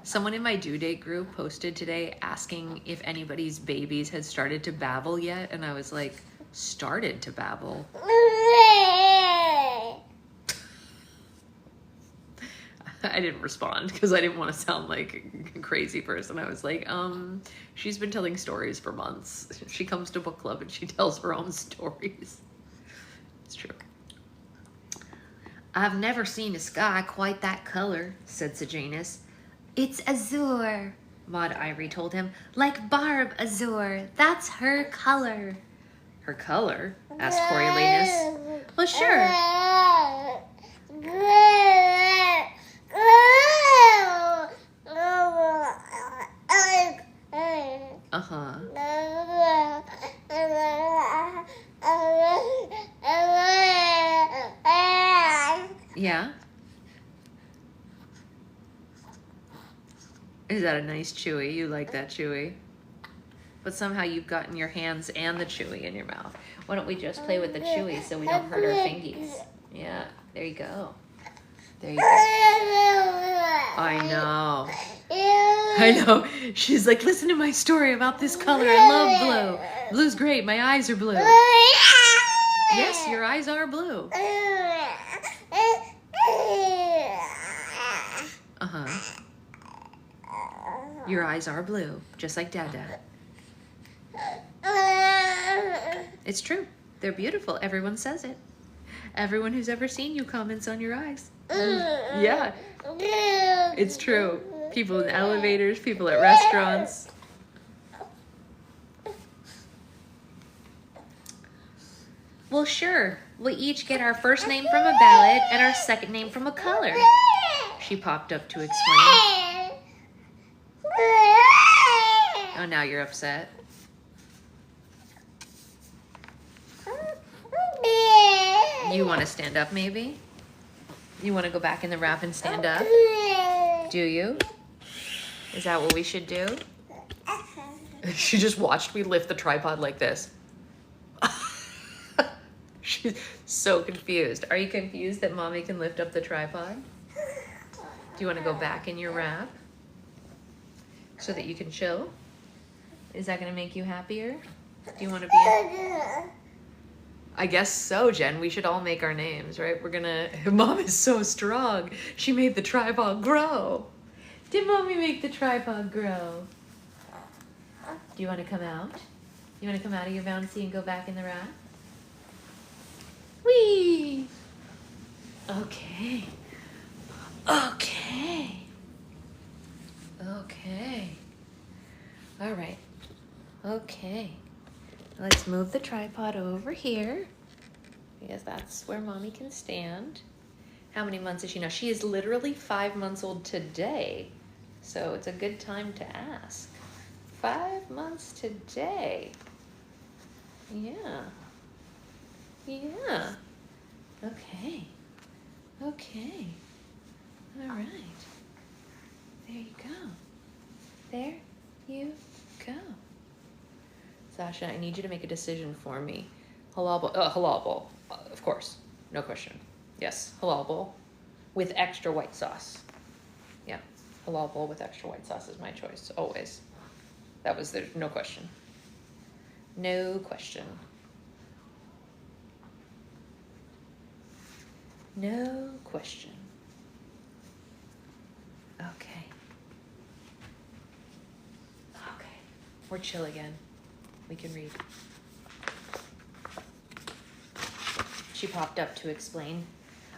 Someone in my due date group posted today asking if anybody's babies had started to babble yet, and I was like, started to babble? I didn't respond because I didn't want to sound like a crazy person. I was like, she's been telling stories for months. She comes to book club and she tells her own stories. It's true. I've never seen a sky quite that color, said Sejanus. It's azure, Maud Ivory told him. Like Barb Azure. That's her color. Her color? Asked Coriolanus. Well, sure. Uh-huh. Yeah? Is that a nice chewy? You like that chewy? But somehow you've gotten your hands and the chewy in your mouth. Why don't we just play with the chewy so we don't hurt our fingies? Yeah, there you go. There you go. I know. I know. She's like, listen to my story about this color. I love blue. Blue's great. My eyes are blue. Yes, your eyes are blue. Uh-huh. Your eyes are blue, just like Dada. It's true. They're beautiful. Everyone says it. Everyone who's ever seen you comments on your eyes. Yeah. It's true. People in elevators, people at restaurants. Well, sure. We each get our first name from a ballad and our second name from a color. She popped up to explain. Oh, now you're upset. You want to stand up, maybe? You want to go back in the wrap and stand up? Do you? Is that what we should do? She just watched me lift the tripod like this. She's so confused. Are you confused that Mommy can lift up the tripod? Do you want to go back in your wrap so that you can chill? Is that going to make you happier? Do you want to be... I guess so, Jen. We should all make our names, right? We're gonna... Mom is so strong. She made the tripod grow. Did Mommy make the tripod grow? Do you want to come out? You want to come out of your bouncy and go back in the wrap? Whee! Okay. Okay. Okay. All right. Okay. Let's move the tripod over here because that's where Mommy can stand. How many months is she now? She is literally 5 months old today, so it's a good time to ask. 5 months today. Yeah. Yeah. Okay. Okay. All right. There you go. There you go. Sasha, I need you to make a decision for me. Halal bowl, of course, no question. Yes, halal bowl with extra white sauce. Yeah, halal bowl with extra white sauce is my choice, always. That was there, no question. No question. No question. Okay. Okay, we're chill again. We can read. She popped up to explain.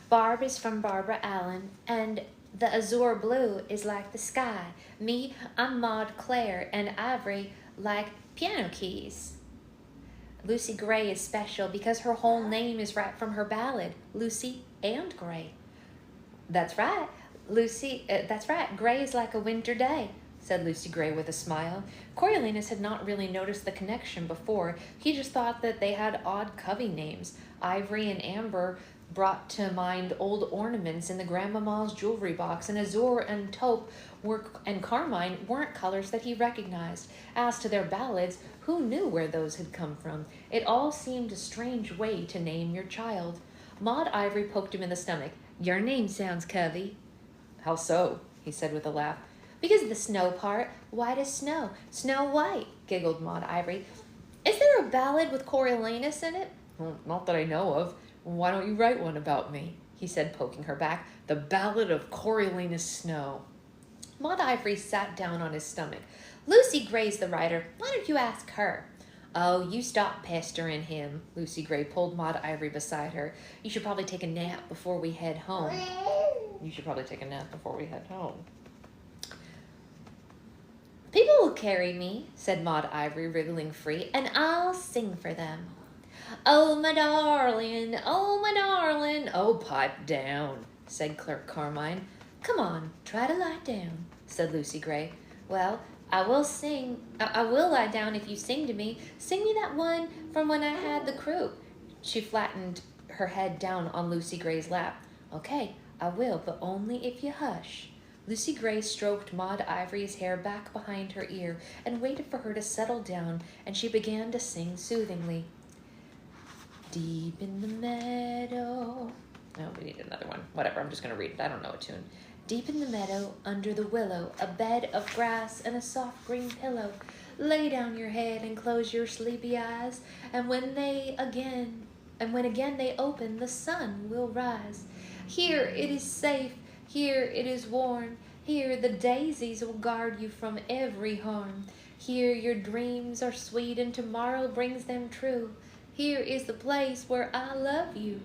Barb is from Barbara Allen, and the azure blue is like the sky. Me, I'm Maud Clare, and Ivory like piano keys. Lucy Gray is special because her whole name is right from her ballad, Lucy and Gray. That's right, Lucy, that's right, Gray is like a winter day, said Lucy Gray with a smile. Coriolanus had not really noticed the connection before. He just thought that they had odd covey names. Ivory and Amber brought to mind old ornaments in the grandmama's jewelry box, and azure and taupe and carmine weren't colors that he recognized. As to their ballads, who knew where those had come from? It all seemed a strange way to name your child. Maud Ivory poked him in the stomach. Your name sounds covey. How so? He said with a laugh. Because of the snow part. White as snow. Snow White, giggled Maud Ivory. Is there a ballad with Coriolanus in it? Well, not that I know of. Why don't you write one about me? he said, poking her back. The Ballad of Coriolanus Snow. Maud Ivory sat down on his stomach. Lucy Gray's the writer. Why don't you ask her? Oh, you stop pestering him. Lucy Gray pulled Maud Ivory beside her. You should probably take a nap before we head home. People will carry me, said Maud Ivory, wriggling free, and I'll sing for them. Oh, my darling, oh, my darling. Oh, pipe down, said Clerk Carmine. Come on, try to lie down, said Lucy Gray. Well, I will lie down if you sing to me. Sing me that one from when I had the croup. She flattened her head down on Lucy Gray's lap. Okay, I will, but only if you hush. Lucy Gray stroked Maud Ivory's hair back behind her ear and waited for her to settle down, and she began to sing soothingly. Deep in the meadow. No, we need another one. Whatever, I'm just going to read it. I don't know a tune. Deep in the meadow, under the willow, a bed of grass and a soft green pillow. Lay down your head and close your sleepy eyes, and when again they open, the sun will rise. Here it is safe, here it is warm, here the daisies will guard you from every harm. Here your dreams are sweet and tomorrow brings them true. Here is the place where I love you.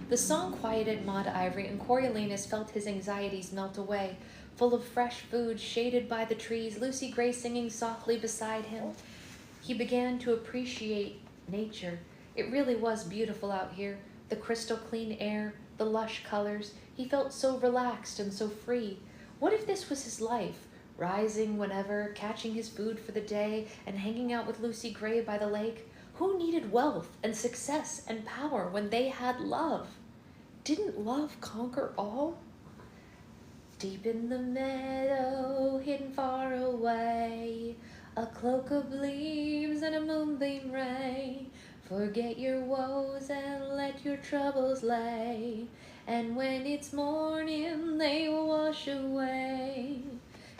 The song quieted Maud Ivory, and Coriolanus felt his anxieties melt away. Full of fresh food, shaded by the trees, Lucy Gray singing softly beside him, he began to appreciate nature. It really was beautiful out here. The crystal clean air, the lush colors. He felt so relaxed and so free. What if this was his life? Rising whenever, catching his food for the day, and hanging out with Lucy Gray by the lake. Who needed wealth and success and power when they had love? Didn't love conquer all? Deep in the meadow, hidden far away, a cloak of leaves and a moonbeam ray. Forget your woes and let your troubles lay, and when it's morning, they will wash away.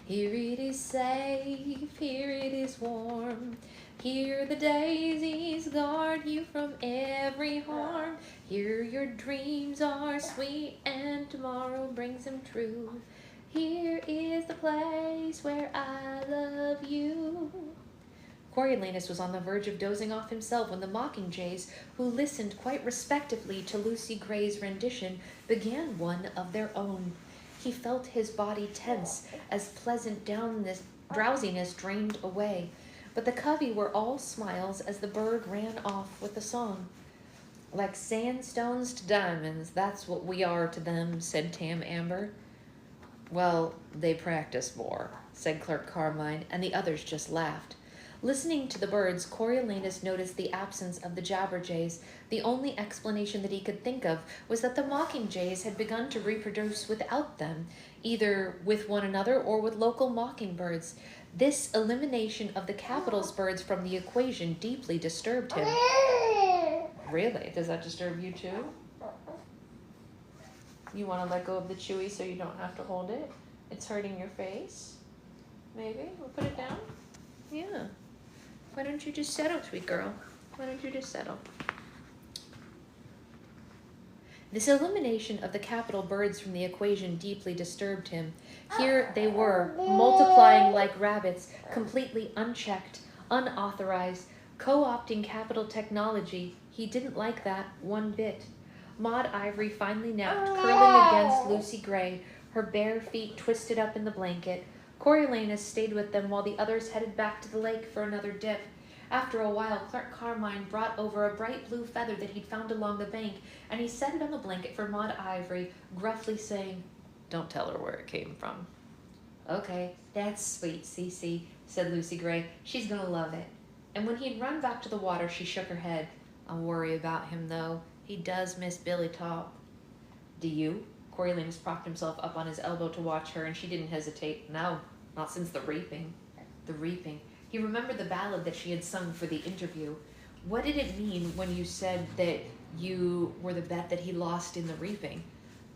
Here it is safe, here it is warm. Here the daisies guard you from every harm. Here your dreams are sweet and tomorrow brings them true. Here is the place where I love you. Coriolanus was on the verge of dozing off himself when the mockingjays, who listened quite respectfully to Lucy Gray's rendition, began one of their own. He felt his body tense as pleasant drowsiness drained away. But the covey were all smiles as the bird ran off with the song. Like sandstones to diamonds, that's what we are to them, said Tam Amber. Well, they practice more, said Clerk Carmine, and the others just laughed. Listening to the birds, Coriolanus noticed the absence of the jabberjays. The only explanation that he could think of was that the mockingjays had begun to reproduce without them, either with one another or with local mockingbirds. This elimination of the capital's birds from the equation deeply disturbed him. Really? Does that disturb you too? You want to let go of the chewy so you don't have to hold it? It's hurting your face? Maybe? We'll put it down? Yeah. Why don't you just settle, sweet girl? Why don't you just settle? This elimination of the capital birds from the equation deeply disturbed him. Here they were, multiplying like rabbits, completely unchecked, unauthorized, co-opting capital technology. He didn't like that one bit. Maud Ivory finally napped, curling against Lucy Gray, her bare feet twisted up in the blanket. Coriolanus stayed with them while the others headed back to the lake for another dip. After a while, Clerk Carmine brought over a bright blue feather that he'd found along the bank, and he set it on the blanket for Maud Ivory, gruffly saying, "Don't tell her where it came from." "Okay, that's sweet, Cece," said Lucy Gray. "She's gonna love it." And when he'd run back to the water, she shook her head. "I worry about him, though. He does miss Billy Top." "Do you?" Coriolanus propped himself up on his elbow to watch her, and she didn't hesitate. "No, not since the reaping." The reaping. He remembered the ballad that she had sung for the interview. What did it mean when you said that you were the bet that he lost in the reaping?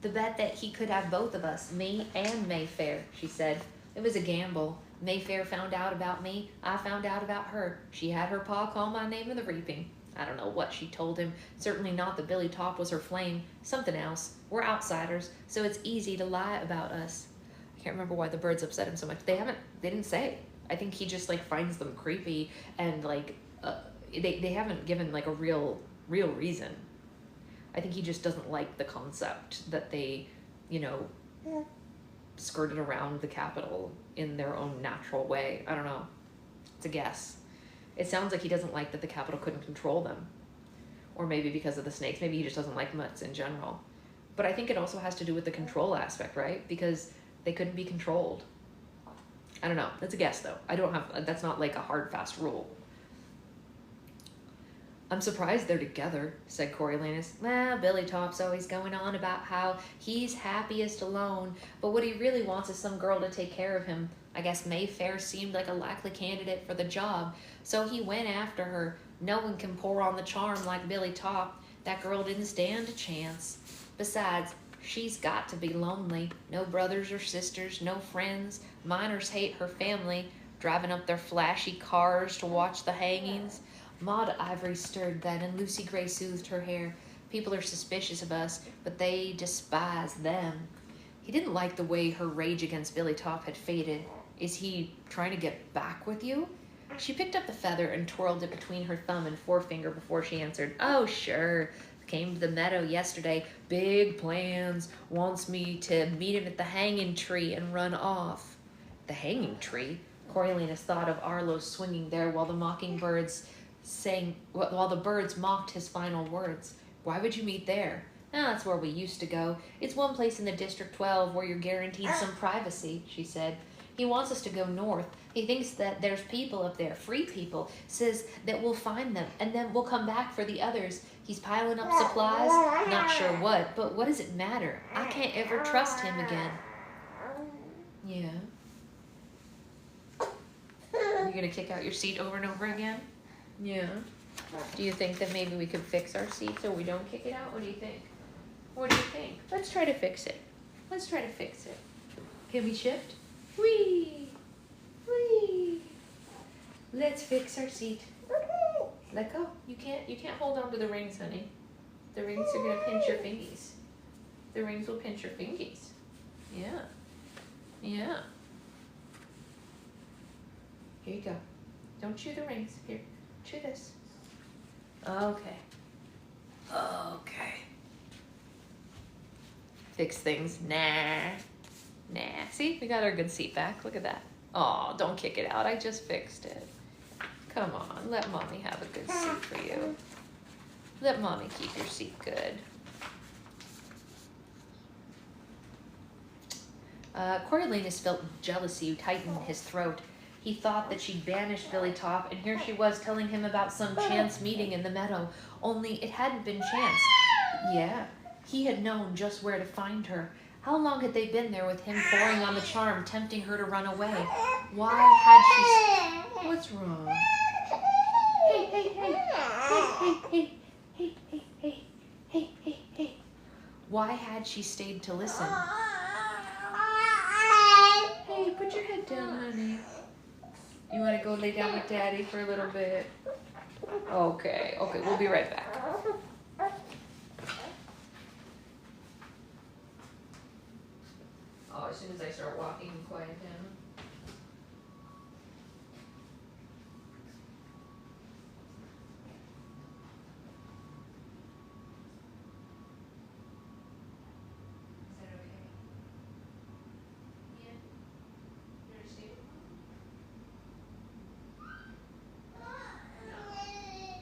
"The bet that he could have both of us, me and Mayfair," she said. "It was a gamble. Mayfair found out about me. I found out about her. She had her pa call my name in the reaping. I don't know what she told him. Certainly not that Billy Top was her flame. Something else. We're outsiders, so it's easy to lie about us. I can't remember why the birds upset him so much. They didn't say. I think he just like finds them creepy and like they haven't given like a real reason. I think he just doesn't like the concept that they, you know, skirted around the Capitol in their own natural way. I don't know. It's a guess. It sounds like he doesn't like that the Capitol couldn't control them. Or maybe because of the snakes. Maybe he just doesn't like mutts in general. But I think it also has to do with the control aspect, right? Because they couldn't be controlled. I don't know. That's a guess, though. That's not like a hard, fast rule. I'm surprised they're together, said Coriolanus. Well, Billy Top's always going on about how he's happiest alone, but what he really wants is some girl to take care of him. I guess Mayfair seemed like a likely candidate for the job, so he went after her. No one can pour on the charm like Billy Top. That girl didn't stand a chance. Besides, she's got to be lonely. No brothers or sisters, no friends. Miners hate her family, driving up their flashy cars to watch the hangings. Maud Ivory stirred then, and Lucy Gray soothed her hair. People are suspicious of us, but they despise them. He didn't like the way her rage against Billy Top had faded. Is he trying to get back with you? She picked up the feather and twirled it between her thumb and forefinger before she answered. Oh, sure. Came to the meadow yesterday. Big plans. Wants me to meet him at the hanging tree and run off. The hanging tree? Coriolanus thought of Arlo swinging there while the birds mocked his final words. Why would you meet there? That's where we used to go. It's one place in the District 12 where you're guaranteed some privacy, she said. He wants us to go north. He thinks that there's people up there, free people, says that we'll find them, and then we'll come back for the others. He's piling up supplies, not sure what, but what does it matter? I can't ever trust him again. Yeah. You're gonna kick out your seat over and over again? Yeah. Do you think that maybe we could fix our seat so we don't kick it out? What do you think? What do you think? Let's try to fix it. Let's try to fix it. Can we shift? Whee! Whee! Let's fix our seat. Let go. You can't hold on to the rings, honey. The rings are gonna pinch your fingies. The rings will pinch your fingies. Yeah. Yeah. Here you go. Don't chew the rings. Here. Chew this. Okay. Okay. Fix things. Nah. See, we got our good seat back. Look at that. Oh, don't kick it out. I just fixed it. Come on, let mommy have a good seat for you. Let mommy keep your seat good. Coriolanus felt jealousy tighten his throat. He thought that she'd banished Billy Top, and here she was telling him about some chance meeting in the meadow. Only it hadn't been chance. Yeah, he had known just where to find her. How long had they been there with him pouring on the charm, tempting her to run away? Why had she... What's wrong? Hey, hey, hey. Hey, hey, hey. Hey, hey, hey, hey. Why had she stayed to listen? Hey, put your head down, honey. You want to go lay down with Daddy for a little bit? Okay, we'll be right back. Oh, as soon as I start walking, quiet down. Is that okay? Yeah? You understand?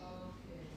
Okay.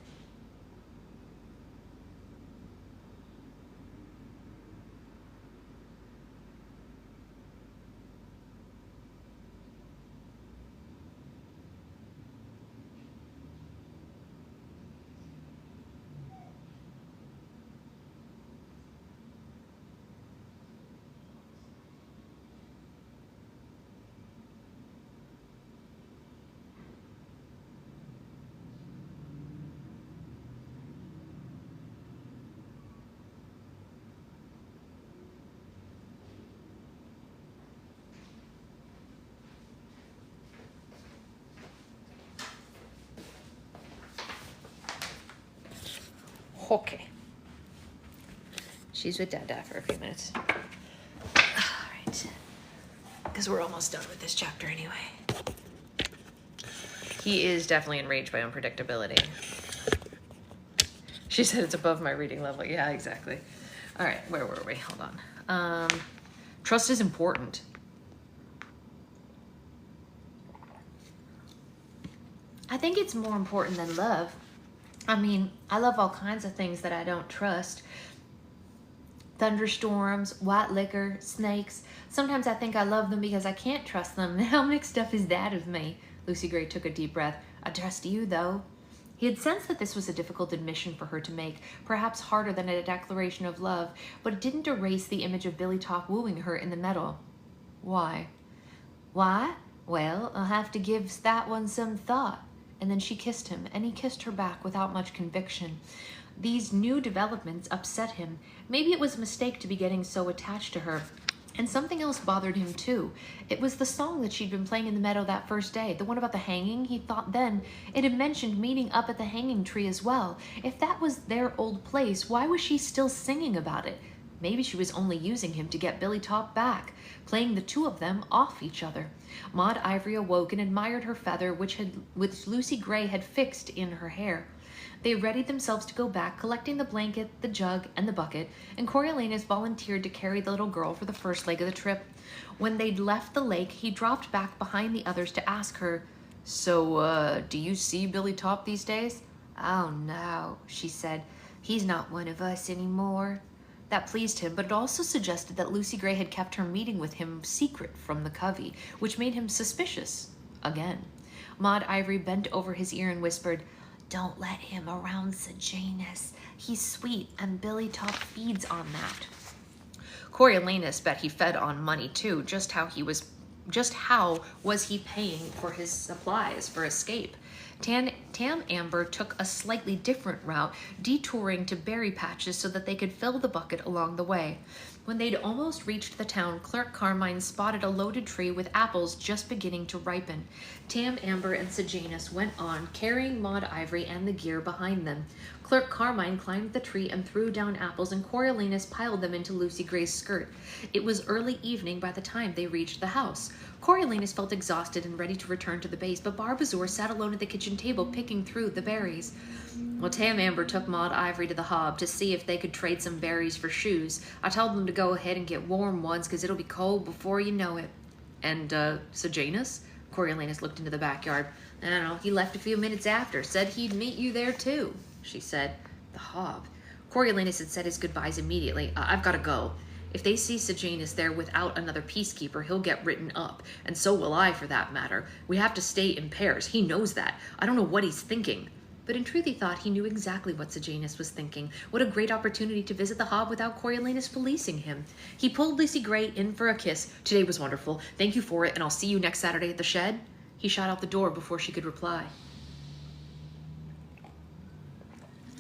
Okay. She's with Dada for a few minutes. All right. Because we're almost done with this chapter anyway. He is definitely enraged by unpredictability. She said it's above my reading level. Yeah, exactly. All right, where were we? Hold on. Trust is important. I think it's more important than love. I mean, I love all kinds of things that I don't trust. Thunderstorms, white liquor, snakes. Sometimes I think I love them because I can't trust them. How mixed up is that of me? Lucy Gray took a deep breath. I trust you, though. He had sensed that this was a difficult admission for her to make, perhaps harder than a declaration of love, but it didn't erase the image of Billy Top wooing her in the meadow. Why? Why? Well, I'll have to give that one some thought. And then she kissed him, and he kissed her back without much conviction. These new developments upset him. Maybe it was a mistake to be getting so attached to her. And something else bothered him too. It was the song that she'd been playing in the meadow that first day, the one about the hanging. He thought then it had mentioned meeting up at the hanging tree as well. If that was their old place, why was she still singing about it? Maybe she was only using him to get Billy Top back, playing the two of them off each other. Maud Ivory awoke and admired her feather, which Lucy Gray had fixed in her hair. They readied themselves to go back, collecting the blanket, the jug, and the bucket, and Coriolanus volunteered to carry the little girl for the first leg of the trip. When they'd left the lake, he dropped back behind the others to ask her, So, do you see Billy Top these days? Oh, no, she said. He's not one of us anymore. That pleased him, but it also suggested that Lucy Gray had kept her meeting with him secret from the covey, which made him suspicious again. Maud Ivory bent over his ear and whispered, Don't let him around Sejanus. He's sweet, and Billy Top feeds on that. Coriolanus bet he fed on money too. Just how was he paying for his supplies for escape? Tam Amber took a slightly different route, detouring to berry patches so that they could fill the bucket along the way. When they'd almost reached the town, Clerk Carmine spotted a loaded tree with apples just beginning to ripen. Tam Amber and Sejanus went on, carrying Maud Ivory and the gear behind them. Clerk Carmine climbed the tree and threw down apples, and Coriolanus piled them into Lucy Gray's skirt. It was early evening by the time they reached the house. Coriolanus felt exhausted and ready to return to the base, but Barbazor sat alone at the kitchen table picking through the berries. Well, Tam Amber took Maud Ivory to the hob to see if they could trade some berries for shoes. I told them to go ahead and get warm ones because it'll be cold before you know it. And, Sejanus? Coriolanus looked into the backyard. I don't know, he left a few minutes after. Said he'd meet you there too, she said. The hob. Coriolanus had said his goodbyes immediately. I've got to go. If they see Sejanus there without another peacekeeper, he'll get written up. And so will I, for that matter. We have to stay in pairs. He knows that. I don't know what he's thinking. But in truth, he thought he knew exactly what Sejanus was thinking. What a great opportunity to visit the hob without Coriolanus policing him. He pulled Lucy Gray in for a kiss. Today was wonderful. Thank you for it, and I'll see you next Saturday at the shed. He shot out the door before she could reply.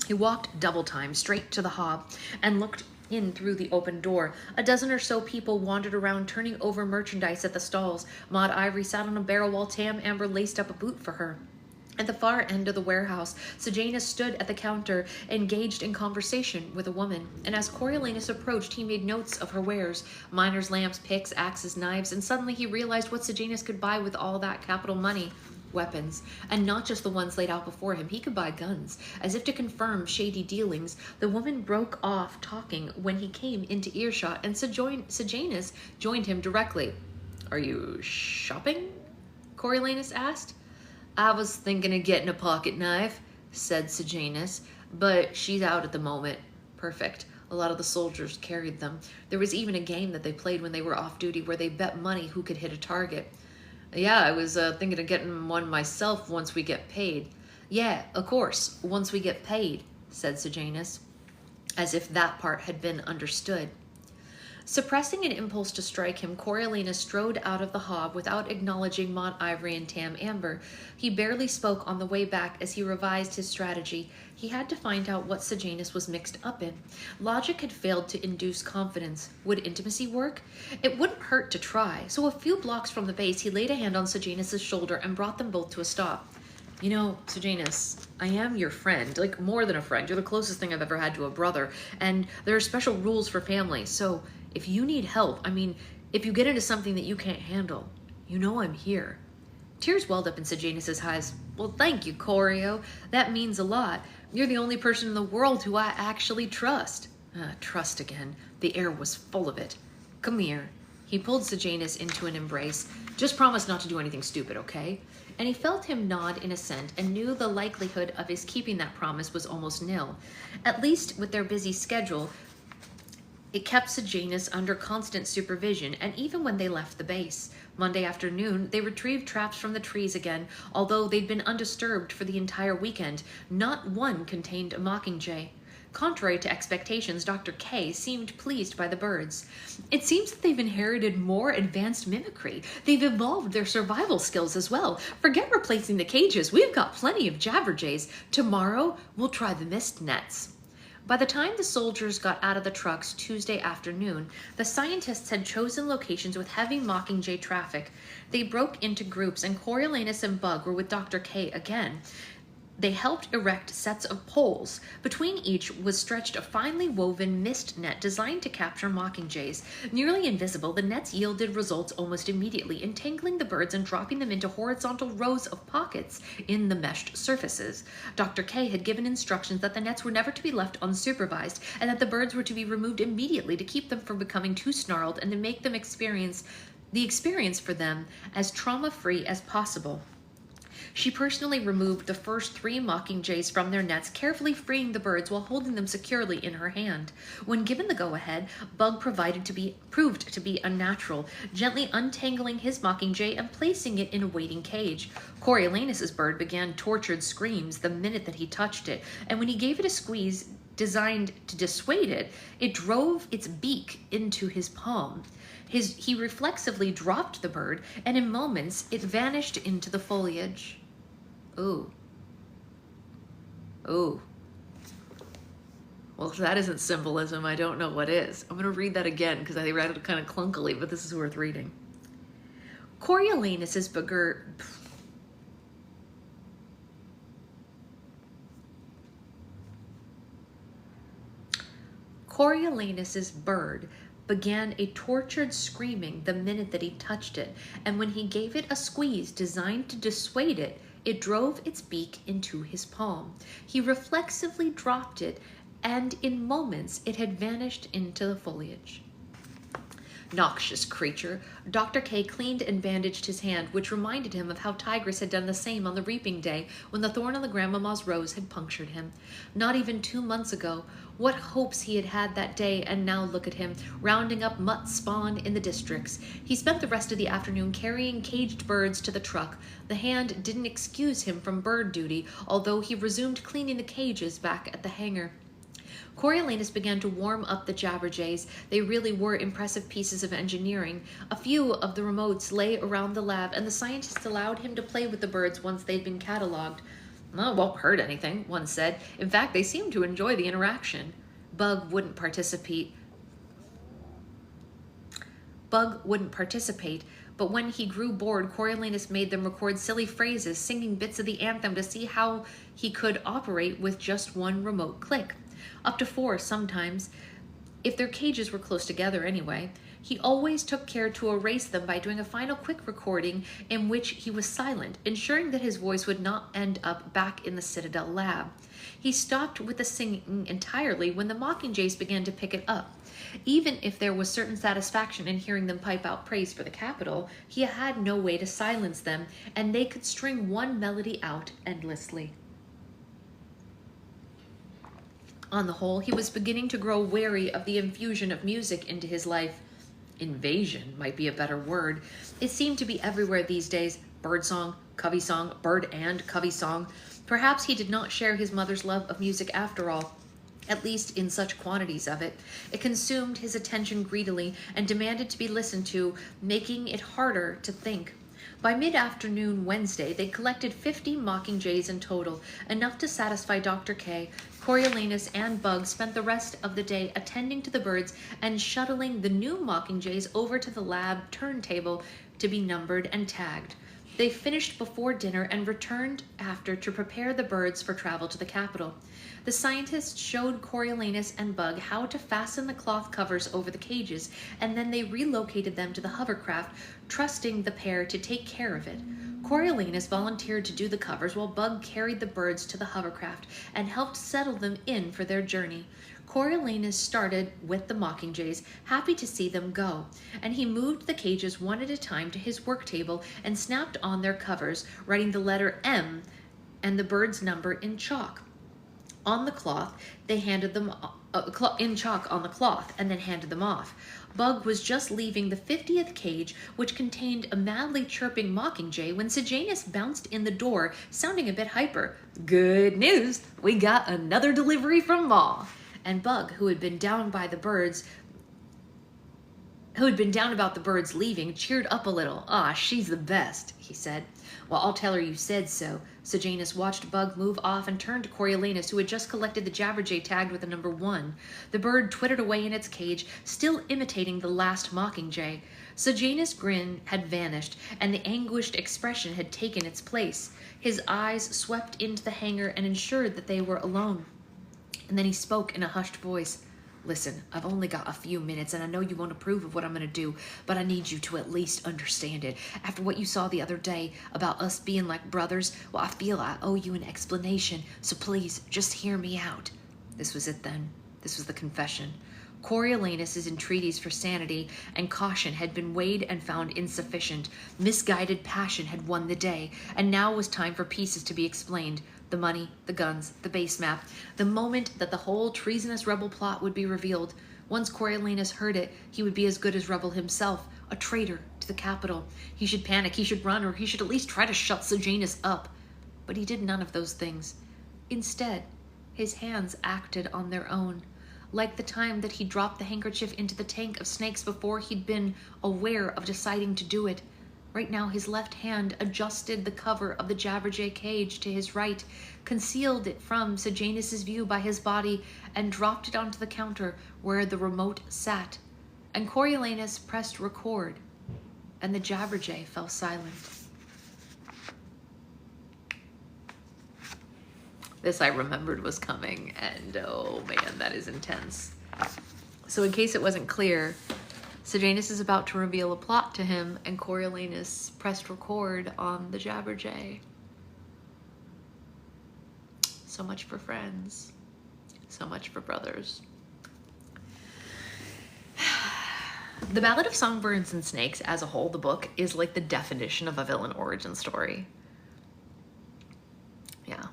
He walked double time straight to the hob and looked in through the open door. A dozen or so people wandered around, turning over merchandise at the stalls. Maud Ivory sat on a barrel while Tam Amber laced up a boot for her. At the far end of the warehouse, Sejanus stood at the counter, engaged in conversation with a woman. And as Coriolanus approached, he made notes of her wares: miners' lamps, picks, axes, knives, and suddenly he realized what Sejanus could buy with all that capital money. Weapons, and not just the ones laid out before him. He could buy guns. As if to confirm shady dealings, the woman broke off talking when he came into earshot, and Sejanus joined him directly. Are you shopping? Coriolanus asked. I was thinking of getting a pocket knife, said Sejanus, but she's out at the moment. Perfect. A lot of the soldiers carried them. There was even a game that they played when they were off duty where they bet money who could hit a target. Yeah, I was thinking of getting one myself once we get paid. Yeah, of course, once we get paid, said Sejanus, as if that part had been understood. Suppressing an impulse to strike him, Coriolanus strode out of the hob without acknowledging Maud Ivory and Tam Amber. He barely spoke on the way back as he revised his strategy. He had to find out what Sejanus was mixed up in. Logic had failed to induce confidence. Would intimacy work? It wouldn't hurt to try, so a few blocks from the base, he laid a hand on Sejanus' shoulder and brought them both to a stop. You know, Sejanus, I am your friend, like more than a friend. You're the closest thing I've ever had to a brother, and there are special rules for family. So if you need help, I mean, if you get into something that you can't handle, you know I'm here. Tears welled up in Sejanus's eyes. Well, thank you, Corio. That means a lot. You're the only person in the world who I actually trust. Trust again. The air was full of it. Come here. He pulled Sejanus into an embrace. Just promise not to do anything stupid, okay? And he felt him nod in assent and knew the likelihood of his keeping that promise was almost nil. At least with their busy schedule, it kept Sejanus under constant supervision, and even when they left the base. Monday afternoon, they retrieved traps from the trees again, although they'd been undisturbed for the entire weekend. Not one contained a mockingjay. Contrary to expectations, Dr. K seemed pleased by the birds. It seems that they've inherited more advanced mimicry. They've evolved their survival skills as well. Forget replacing the cages. We've got plenty of jabberjays. Tomorrow, we'll try the mist nets. By the time the soldiers got out of the trucks Tuesday afternoon, the scientists had chosen locations with heavy mockingjay traffic. They broke into groups, and Coriolanus and Bug were with Dr. K again. They helped erect sets of poles. Between each was stretched a finely woven mist net designed to capture mockingjays. Nearly invisible, the nets yielded results almost immediately, entangling the birds and dropping them into horizontal rows of pockets in the meshed surfaces. Dr. K had given instructions that the nets were never to be left unsupervised, and that the birds were to be removed immediately to keep them from becoming too snarled and to make them the experience for them as trauma-free as possible. She personally removed the first 3 mockingjays from their nets, carefully freeing the birds while holding them securely in her hand. When given the go-ahead, Bug proved to be unnatural, gently untangling his mockingjay and placing it in a waiting cage. Coriolanus's bird began tortured screams the minute that he touched it, and when he gave it a squeeze designed to dissuade it, it drove its beak into his palm. He reflexively dropped the bird, and in moments it vanished into the foliage. Ooh. Ooh. Well, if that isn't symbolism, I don't know what is. I'm going to read that again because I read it kind of clunkily, but this is worth reading. Coriolanus's bird began a tortured screaming the minute that he touched it, and when he gave it a squeeze designed to dissuade it, it drove its beak into his palm. He reflexively dropped it, and in moments it had vanished into the foliage. Noxious creature. Dr. K cleaned and bandaged his hand, which reminded him of how Tigris had done the same on the reaping day when the thorn on the grandmama's rose had punctured him. Not even 2 months ago. What hopes he had had that day, and now look at him, rounding up mutt spawn in the districts. He spent the rest of the afternoon carrying caged birds to the truck. The hand didn't excuse him from bird duty, although he resumed cleaning the cages back at the hangar. Coriolanus began to warm up the jabberjays. They really were impressive pieces of engineering. A few of the remotes lay around the lab, and the scientists allowed him to play with the birds once they'd been cataloged. Well, it won't hurt anything, one said. In fact, they seemed to enjoy the interaction. Bug wouldn't participate, but when he grew bored, Coriolanus made them record silly phrases, singing bits of the anthem to see how he could operate with just one remote click. Up to 4 sometimes, if their cages were close together anyway. He always took care to erase them by doing a final quick recording in which he was silent, ensuring that his voice would not end up back in the Citadel lab. He stopped with the singing entirely when the mockingjays began to pick it up. Even if there was certain satisfaction in hearing them pipe out praise for the capital, he had no way to silence them, and they could string one melody out endlessly. On the whole, he was beginning to grow wary of the infusion of music into his life. Invasion might be a better word. It seemed to be everywhere these days. Birdsong, covey song, bird and covey song. Perhaps he did not share his mother's love of music after all, at least in such quantities of it. It consumed his attention greedily and demanded to be listened to, making it harder to think. By mid-afternoon Wednesday, they collected 50 mockingjays in total, enough to satisfy Dr. K. Coriolanus and Bug spent the rest of the day attending to the birds and shuttling the new mockingjays over to the lab turntable to be numbered and tagged. They finished before dinner and returned after to prepare the birds for travel to the capital. The scientists showed Coriolanus and Bug how to fasten the cloth covers over the cages, and then they relocated them to the hovercraft, trusting the pair to take care of it. Coriolanus volunteered to do the covers while Bug carried the birds to the hovercraft and helped settle them in for their journey. Coriolanus started with the mockingjays, happy to see them go, and he moved the cages one at a time to his work table and snapped on their covers, writing the letter M and the bird's number in chalk. On the cloth, they handed them in chalk on the cloth and then handed them off. Bug was just leaving the 50th cage, which contained a madly chirping mockingjay, when Sejanus bounced in the door, sounding a bit hyper. "Good news! We got another delivery from Ma." And Bug, who had been down about the birds leaving, cheered up a little. "Ah, she's the best," he said. "Well, I'll tell her you said so." Sejanus watched Bug move off and turned to Coriolanus, who had just collected the jabberjay tagged with the number 1. The bird twittered away in its cage, still imitating the last mockingjay. Sejanus' grin had vanished, and the anguished expression had taken its place. His eyes swept into the hangar and ensured that they were alone. And then he spoke in a hushed voice. "Listen, I've only got a few minutes, and I know you won't approve of what I'm going to do, but I need you to at least understand it. After what you saw the other day about us being like brothers, well, I feel I owe you an explanation, so please, just hear me out." This was it then. This was the confession. Coriolanus' entreaties for sanity and caution had been weighed and found insufficient. Misguided passion had won the day, and now was time for pieces to be explained. The money, the guns, the base map, the moment that the whole treasonous rebel plot would be revealed. Once Coriolanus heard it, he would be as good as rebel himself, a traitor to the capital. He should panic, he should run, or he should at least try to shut Sejanus up. But he did none of those things. Instead, his hands acted on their own. Like the time that he dropped the handkerchief into the tank of snakes before he'd been aware of deciding to do it. Right now, his left hand adjusted the cover of the jabberjay cage to his right, concealed it from Sejanus' view by his body, and dropped it onto the counter where the remote sat. And Coriolanus pressed record, and the jabberjay fell silent. This I remembered was coming, and oh man, that is intense. So in case it wasn't clear, Sejanus is about to reveal a plot to him, and Coriolanus pressed record on the jabberjay. So much for friends. So much for brothers. The Ballad of Songbirds and Snakes as a whole, the book, is like the definition of a villain origin story. Yeah.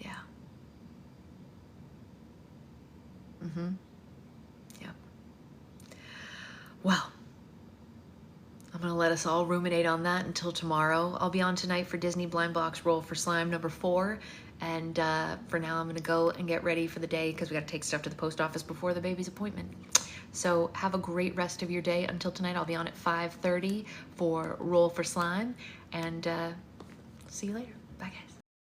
Yeah. Mm-hmm. Well, I'm going to let us all ruminate on that until tomorrow. I'll be on tonight for Disney Blind Box Roll for Slime number 4. And for now, I'm going to go and get ready for the day because we got to take stuff to the post office before the baby's appointment. So have a great rest of your day. Until tonight, I'll be on at 5:30 for Roll for Slime. And see you later. Bye, guys.